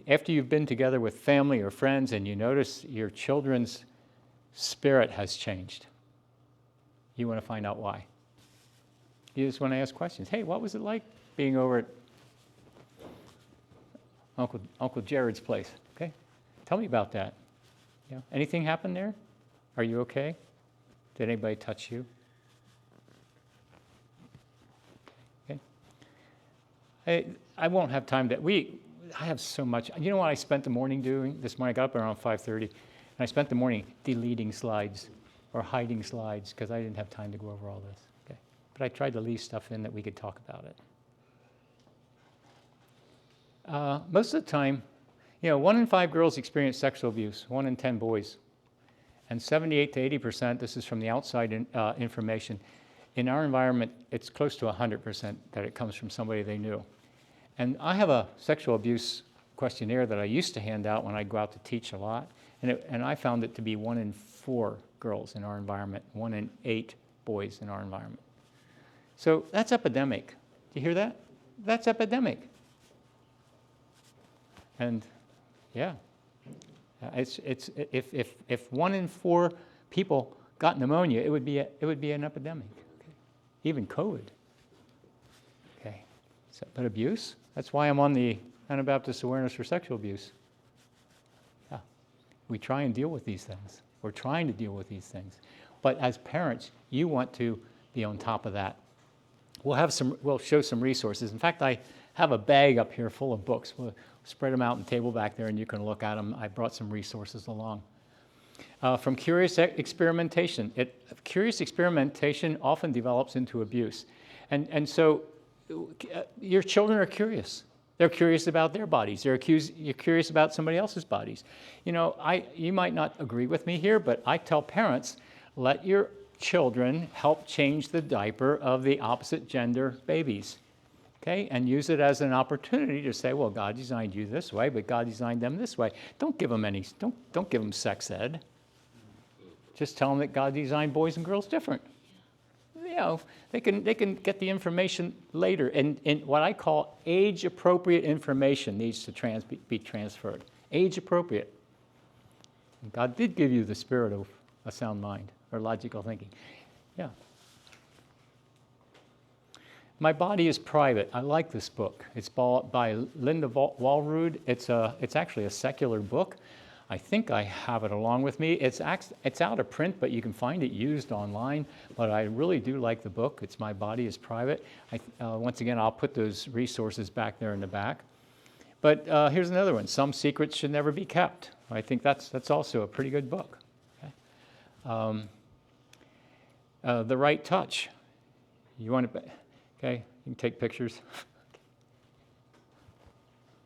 after you've been together with family or friends and you notice your children's spirit has changed, you want to find out why. You just want to ask questions. Hey, what was it like being over at Uncle Jared's place? Okay, tell me about that. Anything happen there? Are you okay? Did anybody touch you? Okay. I won't have time to. I have so much. You know what I spent the morning doing? This morning I got up around 5:30, and I spent the morning deleting slides or hiding slides because I didn't have time to go over all this. Okay, but I tried to leave stuff in that we could talk about it. Most of the time, 1 in 5 girls experience sexual abuse, 1 in 10 boys. And 78 to 80%, this is from the outside information. In our environment, it's close to 100% that it comes from somebody they knew. And I have a sexual abuse questionnaire that I used to hand out when I'd go out to teach a lot. And I found it to be 1 in 4 girls in our environment, 1 in 8 boys in our environment. So that's epidemic. Do you hear that? That's epidemic. And yeah, if 1 in 4 people got pneumonia, it would be an epidemic. Okay. Even COVID. Okay, but abuse. That's why I'm on the Anabaptist Awareness for Sexual Abuse. Yeah, we try and deal with these things. We're trying to deal with these things, but as parents, you want to be on top of that. We'll show some resources. In fact, I have a bag up here full of books. We'll spread them out on the table back there, and you can look at them. I brought some resources along. From curious experimentation. Curious experimentation often develops into abuse. And so your children are curious. They're curious about their bodies. You're curious about somebody else's bodies. You might not agree with me here, but I tell parents, let your children help change the diaper of the opposite gender babies. okay, and use it as an opportunity to say, well, God designed you this way, but God designed them this way. Don't give them don't give them sex ed. Just tell them that God designed boys and girls different. You know, they can get the information later. And what I call age-appropriate information needs to be transferred. Age-appropriate. God did give you the spirit of a sound mind or logical thinking. Yeah. My Body is Private. I like this book. It's by Linda Walrud. It's actually a secular book. I think I have it along with me. It's out of print, but you can find it used online. But I really do like the book. It's My Body is Private. Once again, I'll put those resources back there in the back. But here's another one. Some Secrets Should Never Be Kept. I think that's also a pretty good book. Okay? The Right Touch. You want to... Okay, you can take pictures.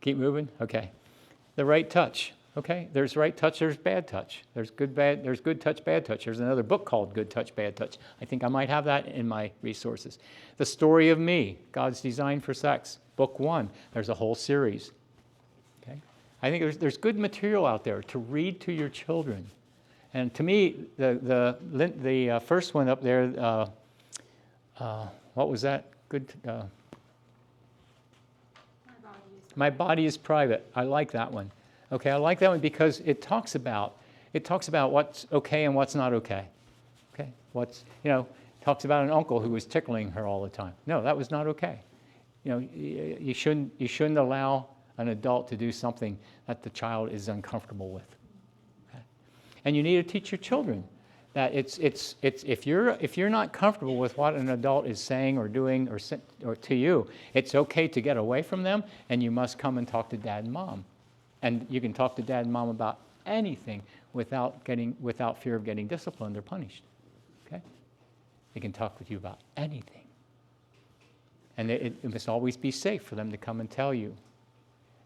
Keep moving? Okay. The Right Touch. Okay, there's right touch, there's bad touch. There's good touch, bad touch. There's another book called Good Touch, Bad Touch. I think I might have that in my resources. The Story of Me, God's Design for Sex, Book 1. There's a whole series. Okay, I think there's good material out there to read to your children. And to me, the first one up there, what was that? Good. My Body is Private. I like that one. Okay, I like that one because it talks about what's okay and what's not okay. Okay, talks about an uncle who was tickling her all the time. No, that was not okay. You shouldn't allow an adult to do something that the child is uncomfortable with. Okay? And you need to teach your children that it's if you're not comfortable with what an adult is saying or doing or to you, it's okay to get away from them, and you must come and talk to dad and mom. And you can talk to dad and mom about anything without fear of getting disciplined or punished. Okay? They can talk with you about anything. And it must always be safe for them to come and tell you.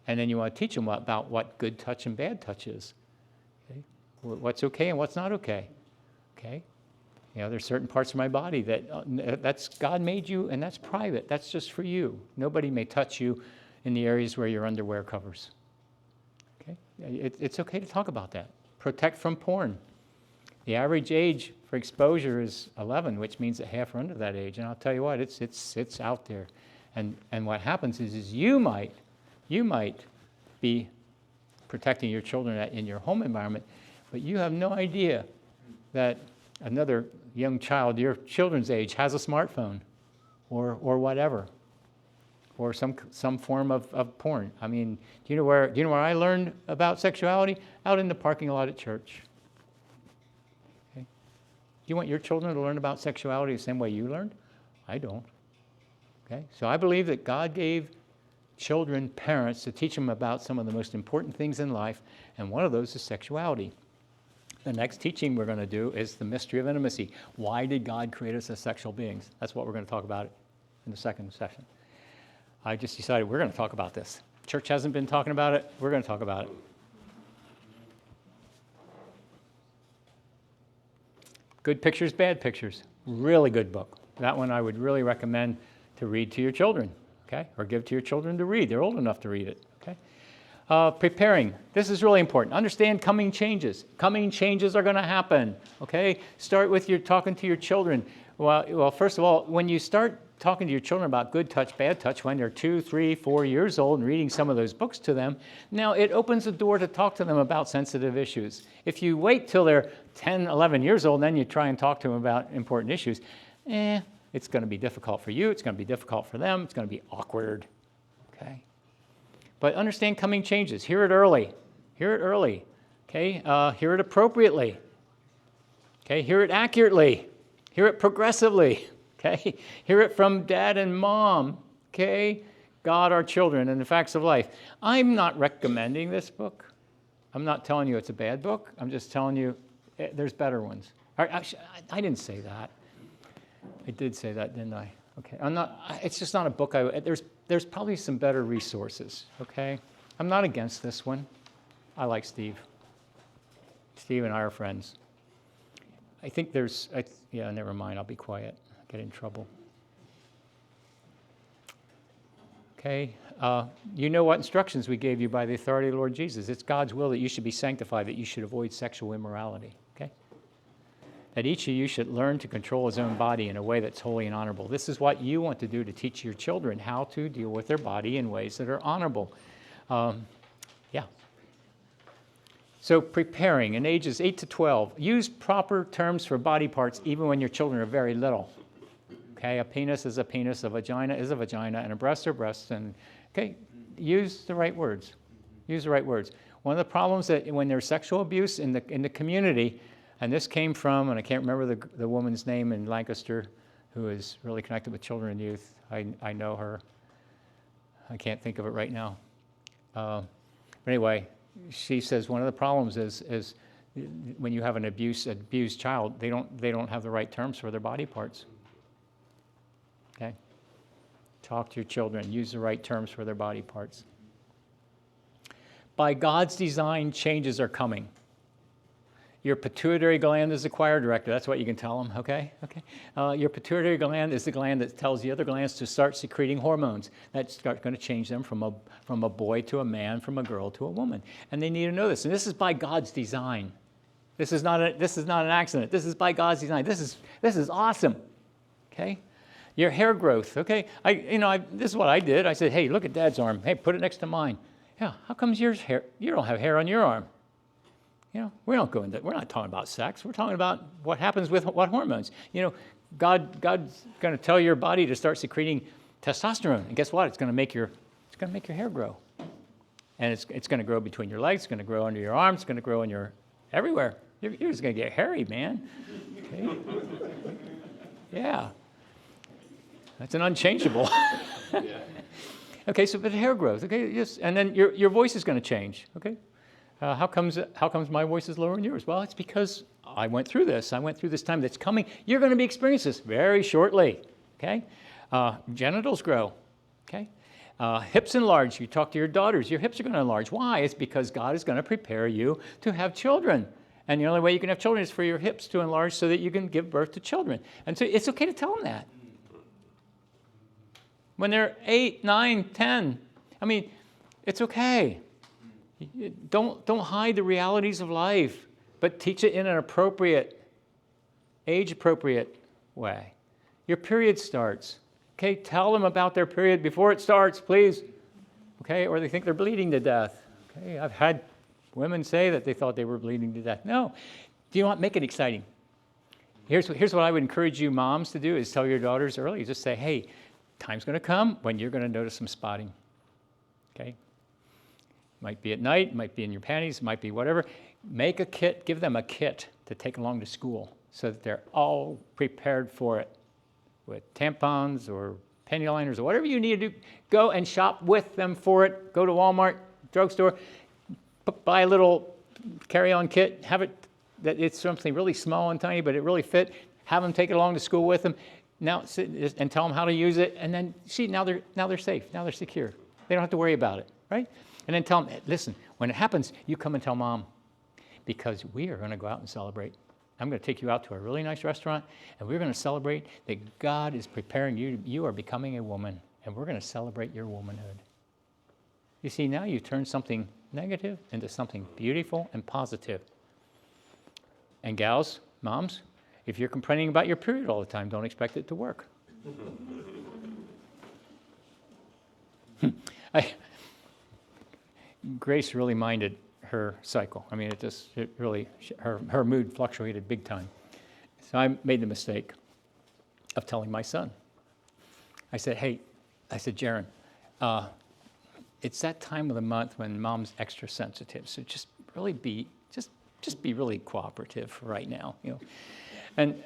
And then you want to teach them about what good touch and bad touch is. Okay? What's okay and what's not okay. Okay? There's certain parts of my body that's God made you, and that's private. That's just for you. Nobody may touch you in the areas where your underwear covers. Okay? It's okay to talk about that. Protect from porn. The average age for exposure is 11, which means that half are under that age. And I'll tell you what, it's out there. And what happens is you might be protecting your children in your home environment, but you have no idea that another young child your children's age has a smartphone or whatever. Or some form of porn. I mean, do you know where I learned about sexuality? Out in the parking lot at church. Okay? Do you want your children to learn about sexuality the same way you learned? I don't. Okay? So I believe that God gave children parents to teach them about some of the most important things in life, and one of those is sexuality. The next teaching we're going to do is the mystery of intimacy. Why did God create us as sexual beings? That's what we're going to talk about in the second session. I just decided we're going to talk about this. Church hasn't been talking about it. We're going to talk about it. Good Pictures, Bad Pictures. Really good book. That one I would really recommend to read to your children, okay? Or give to your children to read. They're old enough to read it, okay? Preparing. This is really important. Understand coming changes. Coming changes are going to happen, okay? Start with talking to your children. Well, first of all, when you start talking to your children about good touch, bad touch, when they're 2, 3, 4 years old and reading some of those books to them, now it opens the door to talk to them about sensitive issues. If you wait till they're 10, 11 years old, and then you try and talk to them about important issues, it's going to be difficult for you, it's going to be difficult for them, it's going to be awkward, okay? But understand coming changes. Hear it early. Hear it early, okay? Hear it appropriately, okay? Hear it accurately. Hear it progressively. Okay? Hear it from dad and mom. Okay? God, our children, and the facts of life. I'm not recommending this book. I'm not telling you it's a bad book. I'm just telling you there's better ones. I didn't say that. I did say that, didn't I? Okay. It's just not a book. There's probably some better resources. Okay? I'm not against this one. I like Steve. Steve and I are friends. I think never mind. I'll be quiet. Get in trouble. Okay? You know what instructions we gave you by the authority of the Lord Jesus. It's God's will that you should be sanctified, that you should avoid sexual immorality. Okay? That each of you should learn to control his own body in a way that's holy and honorable. This is what you want to do to teach your children how to deal with their body in ways that are honorable. Yeah. So preparing in ages 8 to 12. Use proper terms for body parts even when your children are very little. Okay, a penis is a penis, a vagina is a vagina, and a breast are breasts. And okay, use the right words. Use the right words. One of the problems that when there's sexual abuse in the community, and this came from, and I can't remember the woman's name in Lancaster, who is really connected with children and youth. I know her. I can't think of it right now. But anyway, she says one of the problems is when you have an abused child, they don't have the right terms for their body parts. Okay? Talk to your children. Use the right terms for their body parts. By God's design, changes are coming. Your pituitary gland is the choir director. That's what you can tell them, okay? Your pituitary gland is the gland that tells the other glands to start secreting hormones. That's going to change them from a boy to a man, from a girl to a woman. And they need to know this. And this is by God's design. This is not an accident. This is by God's design. This is awesome, okay? Your hair growth, okay? This is what I did. I said, hey, look at Dad's arm. Hey, put it next to mine. Yeah, how come's yours hair? You don't have hair on your arm. We don't go into. We're not talking about sex. We're talking about what happens with what hormones. God's going to tell your body to start secreting testosterone, and guess what? It's going to make your hair grow, and it's going to grow between your legs. It's going to grow under your arms. It's going to grow in your everywhere. You're just going to get hairy, man. Okay? Yeah, that's an unchangeable. Okay, so but hair growth. Okay, yes, and then your voice is going to change. Okay. How comes my voice is lower than yours? Well, it's because I went through this. I went through this time that's coming. You're going to be experiencing this very shortly, okay? Genitals grow, okay? Hips enlarge. You talk to your daughters. Your hips are going to enlarge. Why? It's because God is going to prepare you to have children. And the only way you can have children is for your hips to enlarge so that you can give birth to children. And so it's okay to tell them that. When they're 8, 9, 10, it's okay. Don't hide the realities of life, but teach it in an appropriate, age-appropriate way. Your period starts. Okay, tell them about their period before it starts, please. Okay, or they think they're bleeding to death. Okay, I've had women say that they thought they were bleeding to death. No, make it exciting. Here's what I would encourage you moms to do is tell your daughters early. Just say, hey, time's going to come when you're going to notice some spotting. Okay. Might be at night, might be in your panties, might be whatever. Make a kit, give them a kit to take along to school so that they're all prepared for it with tampons or penny liners or whatever you need to do. Go and shop with them for it. Go to Walmart, drugstore, buy a little carry-on kit, have it, that it's something really small and tiny, but it really fit. Have them take it along to school with them. Now, and tell them how to use it. And then, now they're safe. Now they're secure. They don't have to worry about it, right? And then tell them, listen, when it happens, you come and tell Mom, because we are going to go out and celebrate. I'm going to take you out to a really nice restaurant, and we're going to celebrate that God is preparing you. You are becoming a woman, and we're going to celebrate your womanhood. You see, now you turn something negative into something beautiful and positive. And gals, moms, if you're complaining about your period all the time, don't expect it to work. Grace really minded her cycle. Her mood fluctuated big time. So I made the mistake of telling my son. I said, Jaron, it's that time of the month when Mom's extra sensitive. So just really be really cooperative right now, And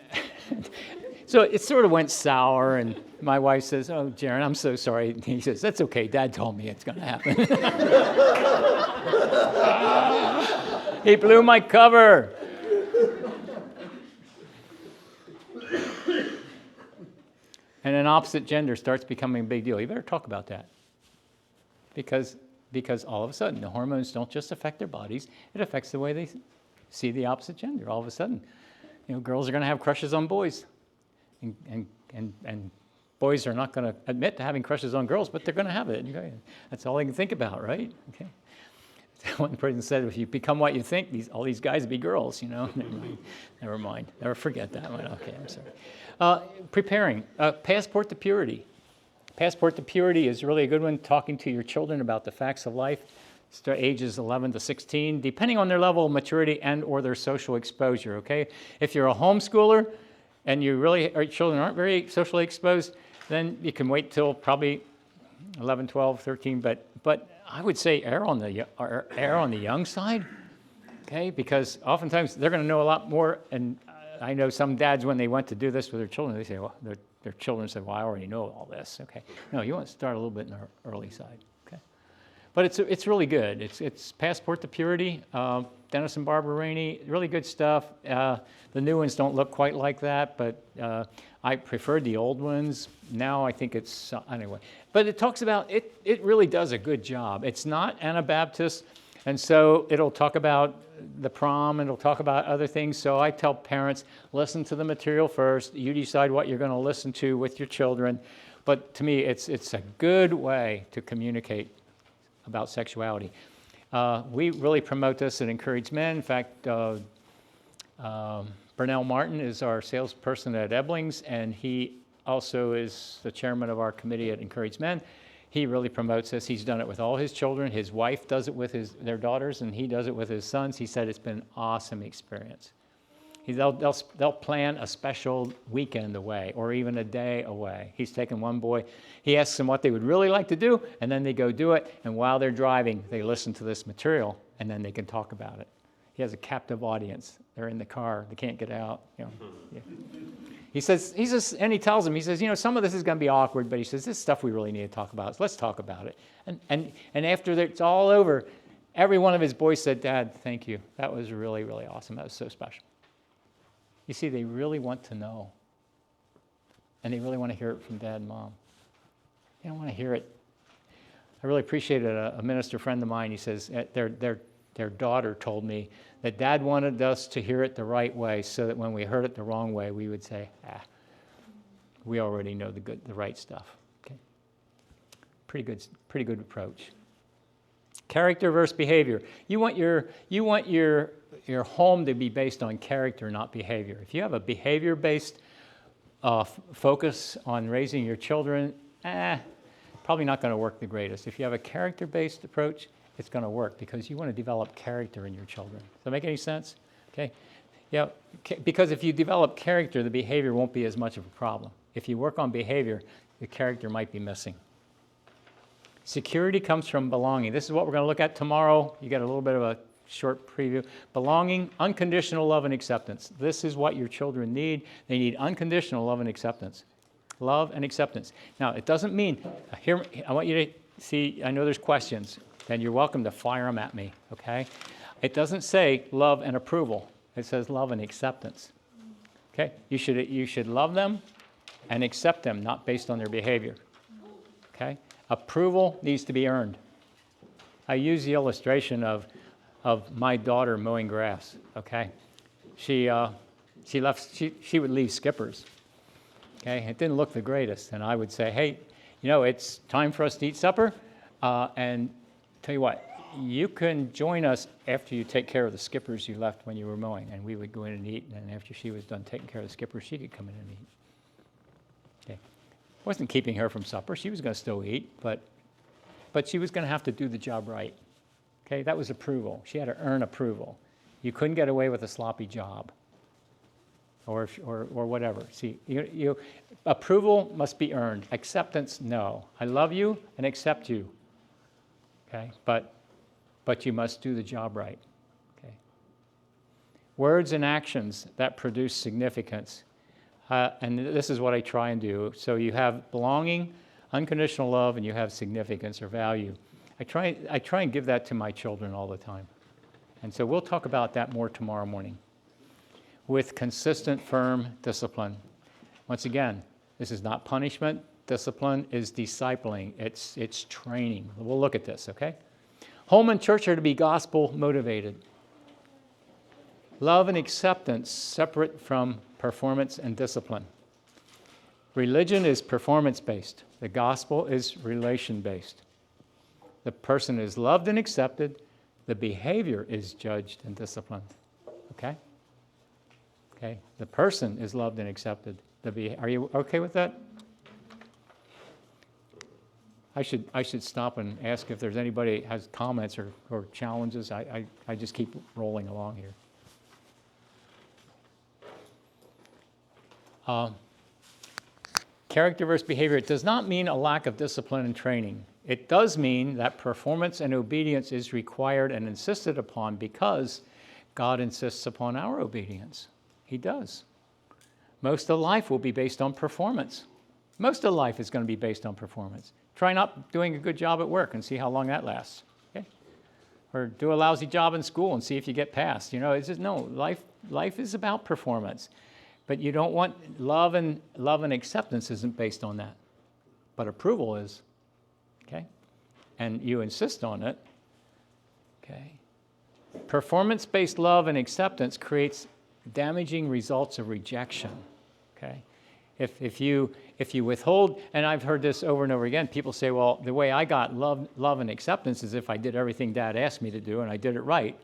so it sort of went sour, and my wife says, oh, Jaron, I'm so sorry. And he says, that's okay. Dad told me it's going to happen. He blew my cover. And an opposite gender starts becoming a big deal. You better talk about that. Because all of a sudden, the hormones don't just affect their bodies, it affects the way they see the opposite gender. All of a sudden, girls are going to have crushes on boys, and boys are not going to admit to having crushes on girls, but they're going to have it. Okay? That's all they can think about, right? Okay. One person said, if you become what you think, all these guys will be girls, you know. Never mind. Never forget that one. Okay, I'm sorry. Preparing. Passport to purity. Passport to purity is really a good one, talking to your children about the facts of life. Ages 11 to 16, depending on their level of maturity and or their social exposure, okay? If you're a homeschooler and your children aren't very socially exposed, then you can wait till probably 11, 12, 13, but I would say err on the young side, okay? Because oftentimes they're going to know a lot more, and I know some dads, when they went to do this with their children, they say, well, their children said, well, I already know all this, okay? No, you want to start a little bit in the early side, okay? But it's really good. It's Passport to Purity, Dennis and Barbara Rainey, really good stuff. The new ones don't look quite like that, but I preferred the old ones. Now I think it's, anyway. But it talks about, it really does a good job. It's not Anabaptist, and so it'll talk about the prom, and it'll talk about other things. So I tell parents, listen to the material first. You decide what you're going to listen to with your children. But to me, it's a good way to communicate about sexuality. We really promote this and encourage men. In fact, Burnell Martin is our salesperson at Eblings, and he also is the chairman of our committee at Encourage Men. He really promotes this. He's done it with all his children. His wife does it with their daughters, and he does it with his sons. He said it's been an awesome experience. They'll plan a special weekend away or even a day away. He's taken one boy. He asks them what they would really like to do, and then they go do it. And while they're driving, they listen to this material, and then they can talk about it. He has a captive audience. They're in the car. They can't get out. You know. Yeah. He says, and he tells them, he says, you know, some of this is going to be awkward, but he says, this stuff we really need to talk about. So let's talk about it. And after it's all over, every one of his boys said, Dad, thank you. That was really, really awesome. That was so special. You see, they really want to know. And they really want to hear it from Dad and Mom. They don't want to hear it. I really appreciated a minister friend of mine. He says their daughter told me that Dad wanted us to hear it the right way so that when we heard it the wrong way, we would say, we already know the right stuff. Okay, pretty good approach. Character versus behavior. You want your home to be based on character, not behavior. If you have a behavior-based focus on raising your children, probably not going to work the greatest. If you have a character-based approach, it's going to work because you want to develop character in your children. Does that make any sense? Okay. Yeah, because if you develop character, the behavior won't be as much of a problem. If you work on behavior, the character might be missing. Security comes from belonging. This is what we're going to look at tomorrow. You get a little bit of a short preview. Belonging, unconditional love and acceptance. This is what your children need. They need unconditional love and acceptance. Love and acceptance. Now, it doesn't mean, I want you to see, I know there's questions, and you're welcome to fire them at me, okay? It doesn't say love and approval. It says love and acceptance, okay? You should love them and accept them, not based on their behavior, okay? Approval needs to be earned. I use the illustration of my daughter mowing grass, okay? She would leave skippers, okay? It didn't look the greatest, and I would say, hey, you know, it's time for us to eat supper, and tell you what, you can join us after you take care of the skippers you left when you were mowing, and we would go in and eat, and after she was done taking care of the skippers, she could come in and eat. Okay. Wasn't keeping her from supper. She was going to still eat, but she was going to have to do the job right. Okay, that was approval. She had to earn approval. You couldn't get away with a sloppy job, or whatever. See, approval must be earned. Acceptance, no. I love you and accept you. Okay, but you must do the job right. Okay. Words and actions that produce significance. And this is what I try and do. So you have belonging, unconditional love, and you have significance or value. I try and give that to my children all the time. And so we'll talk about that more tomorrow morning. With consistent, firm discipline. Once again, this is not punishment. Discipline is discipling. It's training. We'll look at this, okay? Home and church are to be gospel motivated. Love and acceptance separate from performance and discipline. Religion is performance-based. The gospel is relation-based. The person is loved and accepted. The behavior is judged and disciplined. Okay? Okay? The person is loved and accepted. Are you okay with that? I should stop and ask if there's anybody has comments or challenges. I just keep rolling along here. Character versus behavior. It does not mean a lack of discipline and training. It does mean that performance and obedience is required and insisted upon because God insists upon our obedience. He does. Most of life will be based on performance. Most of life is going to be based on performance. Try not doing a good job at work and see how long that lasts. Okay? Or do a lousy job in school and see if you get passed. You know, it's just, no, life is about performance. But you don't want love and acceptance isn't based on that. But approval is. Okay? And you insist on it. Okay? Performance-based love and acceptance creates damaging results of rejection. Okay? If you withhold, and I've heard this over and over again, people say, well, the way I got love and acceptance is if I did everything Dad asked me to do and I did it right.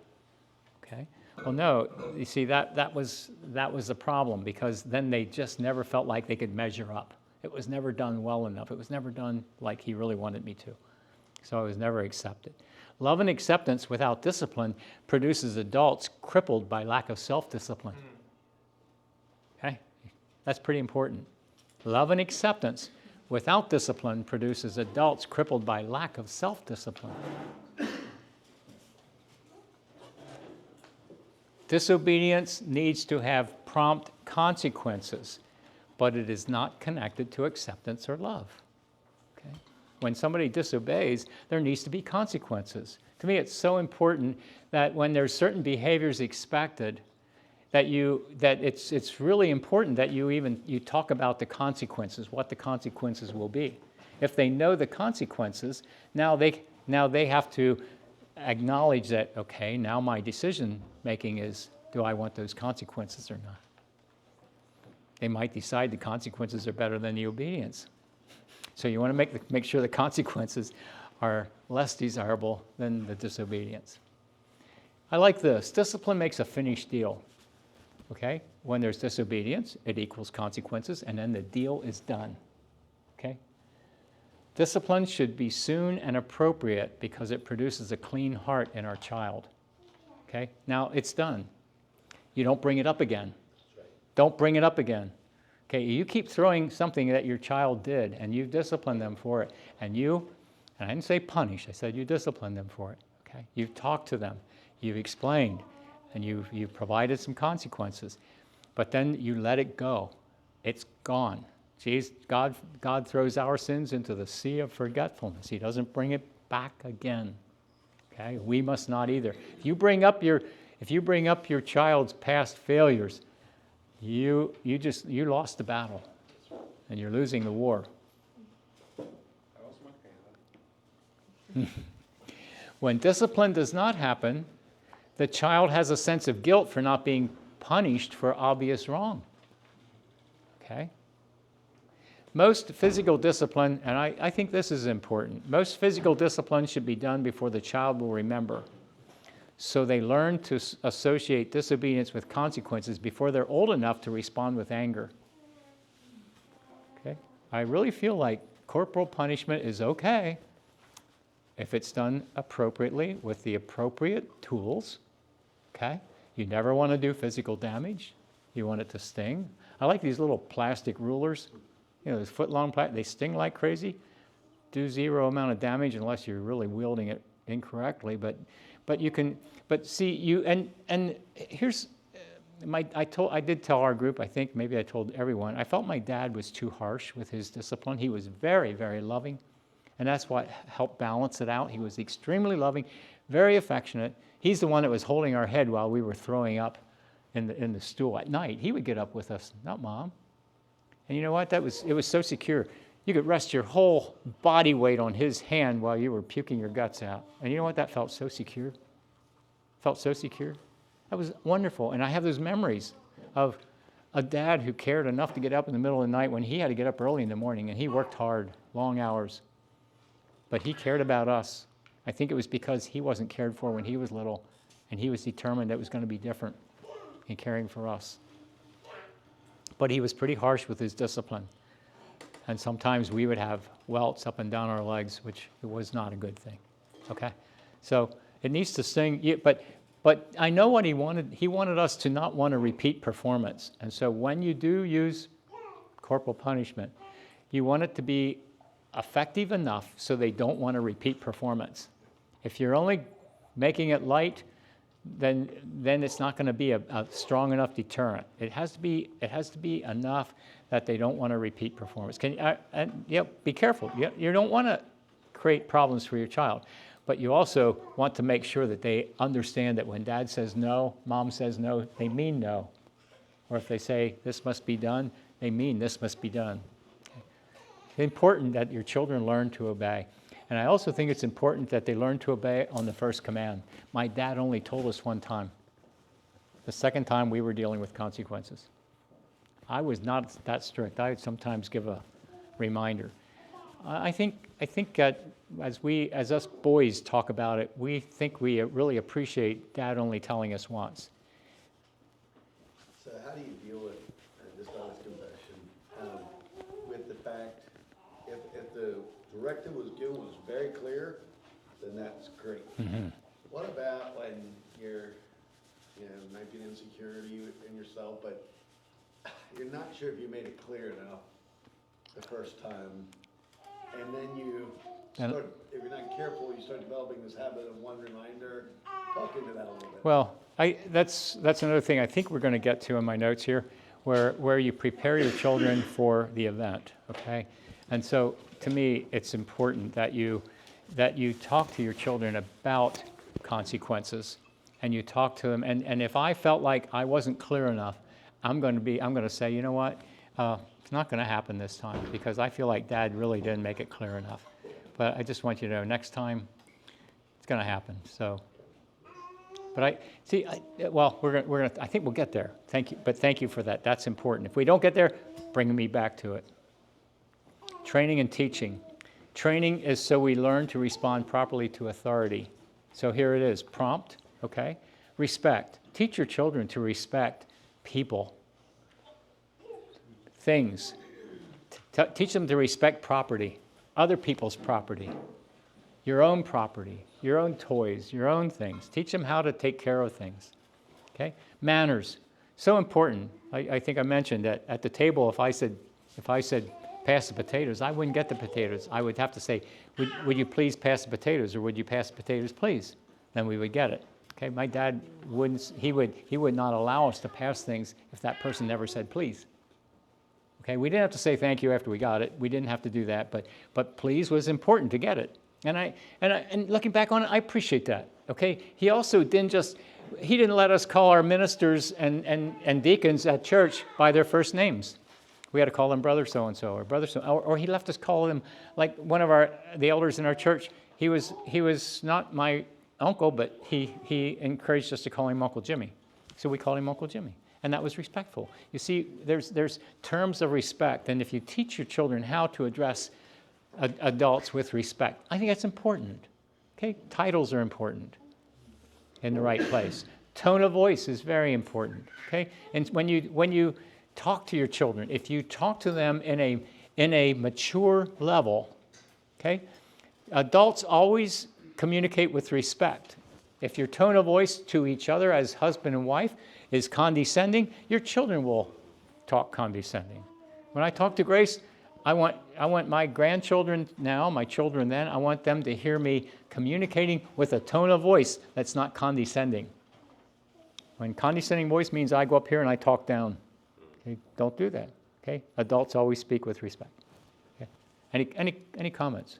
Okay? Well, no, you see, that was the problem, because then they just never felt like they could measure up. It was never done well enough. It was never done like he really wanted me to. So I was never accepted. Love and acceptance without discipline produces adults crippled by lack of self-discipline. Okay? That's pretty important. Love and acceptance without discipline produces adults crippled by lack of self-discipline. Disobedience needs to have prompt consequences, but it is not connected to acceptance or love. Okay? When somebody disobeys, there needs to be consequences. To me, it's so important that when there's certain behaviors expected, that it's really important that you talk about the consequences, what the consequences will be. If they know the consequences, now they have to acknowledge that, okay, now my decision making is, do I want those consequences or not? They might decide the consequences are better than the obedience. So you want to make sure the consequences are less desirable than the disobedience. I like this. Discipline makes a finished deal. Okay? When there's disobedience, it equals consequences, and then the deal is done. Okay? Discipline should be soon and appropriate because it produces a clean heart in our child. Okay? Now, it's done. You don't bring it up again. Don't bring it up again. Okay? You keep throwing something that your child did, and you discipline them for it, and I didn't say punish, I said you discipline them for it. Okay? You've talked to them. You've explained, and you've provided some consequences. But then you let it go. It's gone. God throws our sins into the sea of forgetfulness. He doesn't bring it back again. Okay? We must not either. If you bring up your child's past failures, you lost the battle, and you're losing the war. That was my hand. When discipline does not happen, the child has a sense of guilt for not being punished for obvious wrong. Okay? Most physical discipline, and I think this is important, most physical discipline should be done before the child will remember. So they learn to associate disobedience with consequences before they're old enough to respond with anger. Okay? I really feel like corporal punishment is okay if it's done appropriately with the appropriate tools. Okay? You never want to do physical damage. You want it to sting. I like these little plastic rulers. You know, those foot-long plastic, they sting like crazy. Do zero amount of damage unless you're really wielding it incorrectly. But you can. But see, you and here's I did tell our group. I think maybe I told everyone. I felt my dad was too harsh with his discipline. He was very, very loving, and that's what helped balance it out. He was extremely loving, very affectionate. He's the one that was holding our head while we were throwing up in the stool at night. He would get up with us, not Mom. And you know what? It was so secure. You could rest your whole body weight on his hand while you were puking your guts out. And you know what? That felt so secure. Felt so secure. That was wonderful. And I have those memories of a dad who cared enough to get up in the middle of the night when he had to get up early in the morning, and he worked hard, long hours. But he cared about us. I think it was because he wasn't cared for when he was little, and he was determined it was going to be different in caring for us. But he was pretty harsh with his discipline. And sometimes we would have welts up and down our legs, which was not a good thing. Okay? So it needs to sing, but I know what he wanted. He wanted us to not want to repeat performance. And so when you do use corporal punishment, you want it to be effective enough so they don't want to repeat performance. If you're only making it light, then it's not going to be a strong enough deterrent. It has to be enough that they don't want to repeat performance. Be careful. You don't want to create problems for your child, but you also want to make sure that they understand that when dad says no, mom says no, they mean no. Or if they say this must be done, they mean this must be done. Okay. It's important that your children learn to obey. And I also think it's important that they learn to obey on the first command. My dad only told us one time. The second time we were dealing with consequences. I was not that strict. I would sometimes give a reminder. I think that as us boys talk about it, we think we really appreciate dad only telling us once. So how do you deal with, this honest confession, with the fact, if the directive was given was very clear, then that's great. Mm-hmm. What about when you're, might be an insecurity in yourself, but you're not sure if you made it clear enough the first time, and then you start, if you're not careful, you start developing this habit of one reminder. Talk into that a little bit. Well, that's another thing I think we're going to get to in my notes here, where you prepare your children for the event, okay? And so, to me, it's important that you talk to your children about consequences, and you talk to them. And if I felt like I wasn't clear enough, I'm going to say, you know what, it's not going to happen this time because I feel like Dad really didn't make it clear enough. But I just want you to know, next time, it's going to happen. So, but I think we'll get there. Thank you, but thank you for that. That's important. If we don't get there, bring me back to it. Training and teaching. Training is so we learn to respond properly to authority. So here it is, prompt, okay? Respect. Teach your children to respect people, things. Teach them to respect property, other people's property, your own toys, your own things. Teach them how to take care of things, okay? Manners, so important. I think I mentioned that at the table, if I said, pass the potatoes, I wouldn't get the potatoes. I would have to say, would you please pass the potatoes, or would you pass the potatoes, please? Then we would get it. Okay, my dad wouldn't, he would not allow us to pass things if that person never said please. Okay, we didn't have to say thank you after we got it. We didn't have to do that, but please was important to get it. And looking back on it, I appreciate that. Okay, he also didn't let us call our ministers and deacons at church by their first names. We had to call them brother so-and-so or brother so-and-so, or he left us call them, like one of the elders in our church, he was not my uncle, but he encouraged us to call him Uncle Jimmy. So we called him Uncle Jimmy, and that was respectful. You see, there's terms of respect, and if you teach your children how to address adults with respect, I think that's important. Okay, titles are important in the right place. Tone of voice is very important. Okay, and when you talk to your children, if you talk to them in a mature level, okay, adults always communicate with respect. If your tone of voice to each other as husband and wife is condescending, your children will talk condescending. When I talk to Grace, I want my grandchildren now, my children then, I want them to hear me communicating with a tone of voice that's not condescending. When condescending voice means I go up here and I talk down. Okay? Don't do that. Okay? Adults always speak with respect. Okay? Any comments?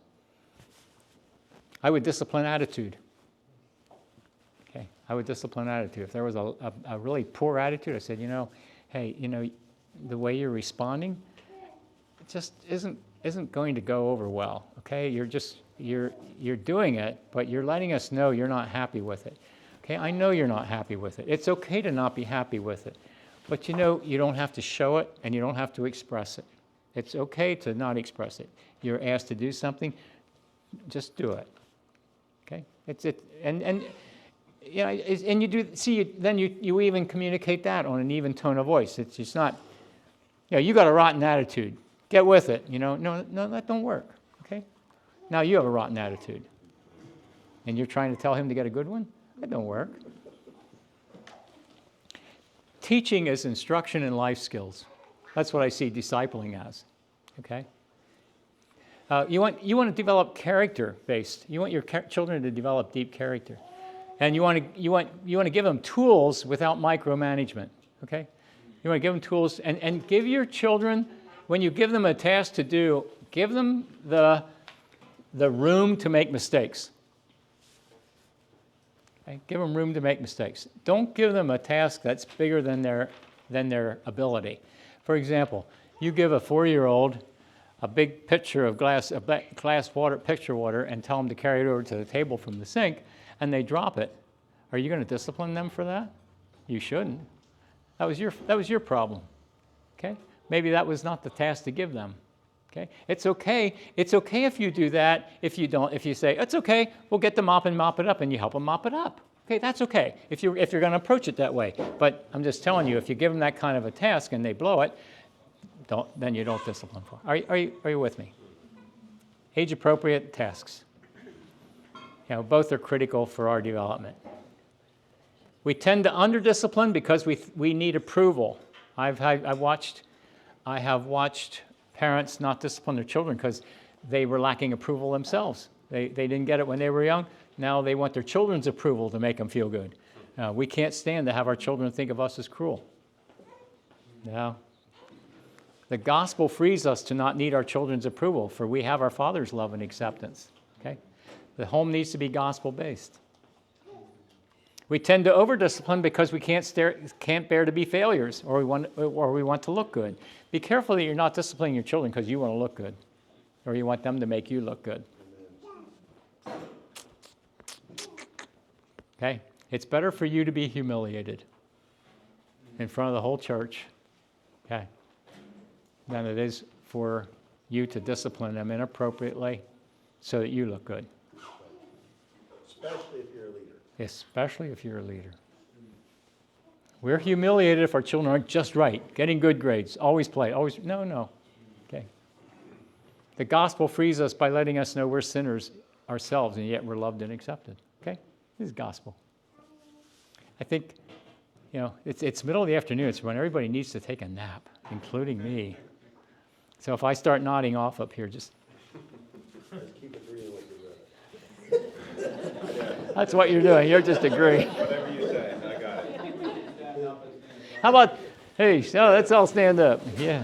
I would discipline attitude. Okay, I would discipline attitude. If there was a really poor attitude, I said, hey, the way you're responding, it just isn't going to go over well. Okay, you're doing it, but you're letting us know you're not happy with it. Okay, I know you're not happy with it. It's okay to not be happy with it, But you don't have to show it and you don't have to express it. It's okay to not express it. You're asked to do something, just do it. Okay? And you do see. Then you even communicate that on an even tone of voice. It's just not. You got a rotten attitude. Get with it. No, that don't work. Okay? Now you have a rotten attitude, and you're trying to tell him to get a good one. That don't work. Teaching is instruction in life skills. That's what I see discipling as. Okay. You want to develop character-based. You want your children to develop deep character, and you want to give them tools without micromanagement. Okay. You want to give them tools and give your children, when you give them a task to do, give them the room to make mistakes. Okay? Give them room to make mistakes. Don't give them a task that's bigger than their ability. For example, you give a 4-year-old a big pitcher of glass water, pitcher water, and tell them to carry it over to the table from the sink, and they drop it. Are you going to discipline them for that? You shouldn't. That was your problem. Okay? Maybe that was not the task to give them. Okay? It's okay. It's okay if you do that. If you don't, if you say, it's okay, we'll get the mop and mop it up, and you help them mop it up. Okay, that's okay if you're going to approach it that way. But I'm just telling you, if you give them that kind of a task and they blow it, then you don't discipline for it. Are you with me? Age-appropriate tasks. Both are critical for our development. We tend to under-discipline because we need approval. I have watched parents not discipline their children because they were lacking approval themselves. They didn't get it when they were young. Now they want their children's approval to make them feel good. We can't stand to have our children think of us as cruel. No. The gospel frees us to not need our children's approval, for we have our Father's love and acceptance. Okay? The home needs to be gospel-based. We tend to over-discipline because we can't bear to be failures, or we want to look good. Be careful that you're not disciplining your children because you want to look good, or you want them to make you look good. Okay? It's better for you to be humiliated in front of the whole church, okay, than it is for you to discipline them inappropriately so that you look good. Especially if you're a leader. Especially if you're a leader. We're humiliated if our children aren't just right, getting good grades, always play, always, no. Okay. The gospel frees us by letting us know we're sinners ourselves, and yet we're loved and accepted. Okay? This is gospel. I think, it's middle of the afternoon. It's when everybody needs to take a nap, including me. So if I start nodding off up here, just Keep agreeing what you're doing. that's what you're doing. You're just agreeing. Whatever you say, I got it. How about, hey, so let's all stand up. Yeah.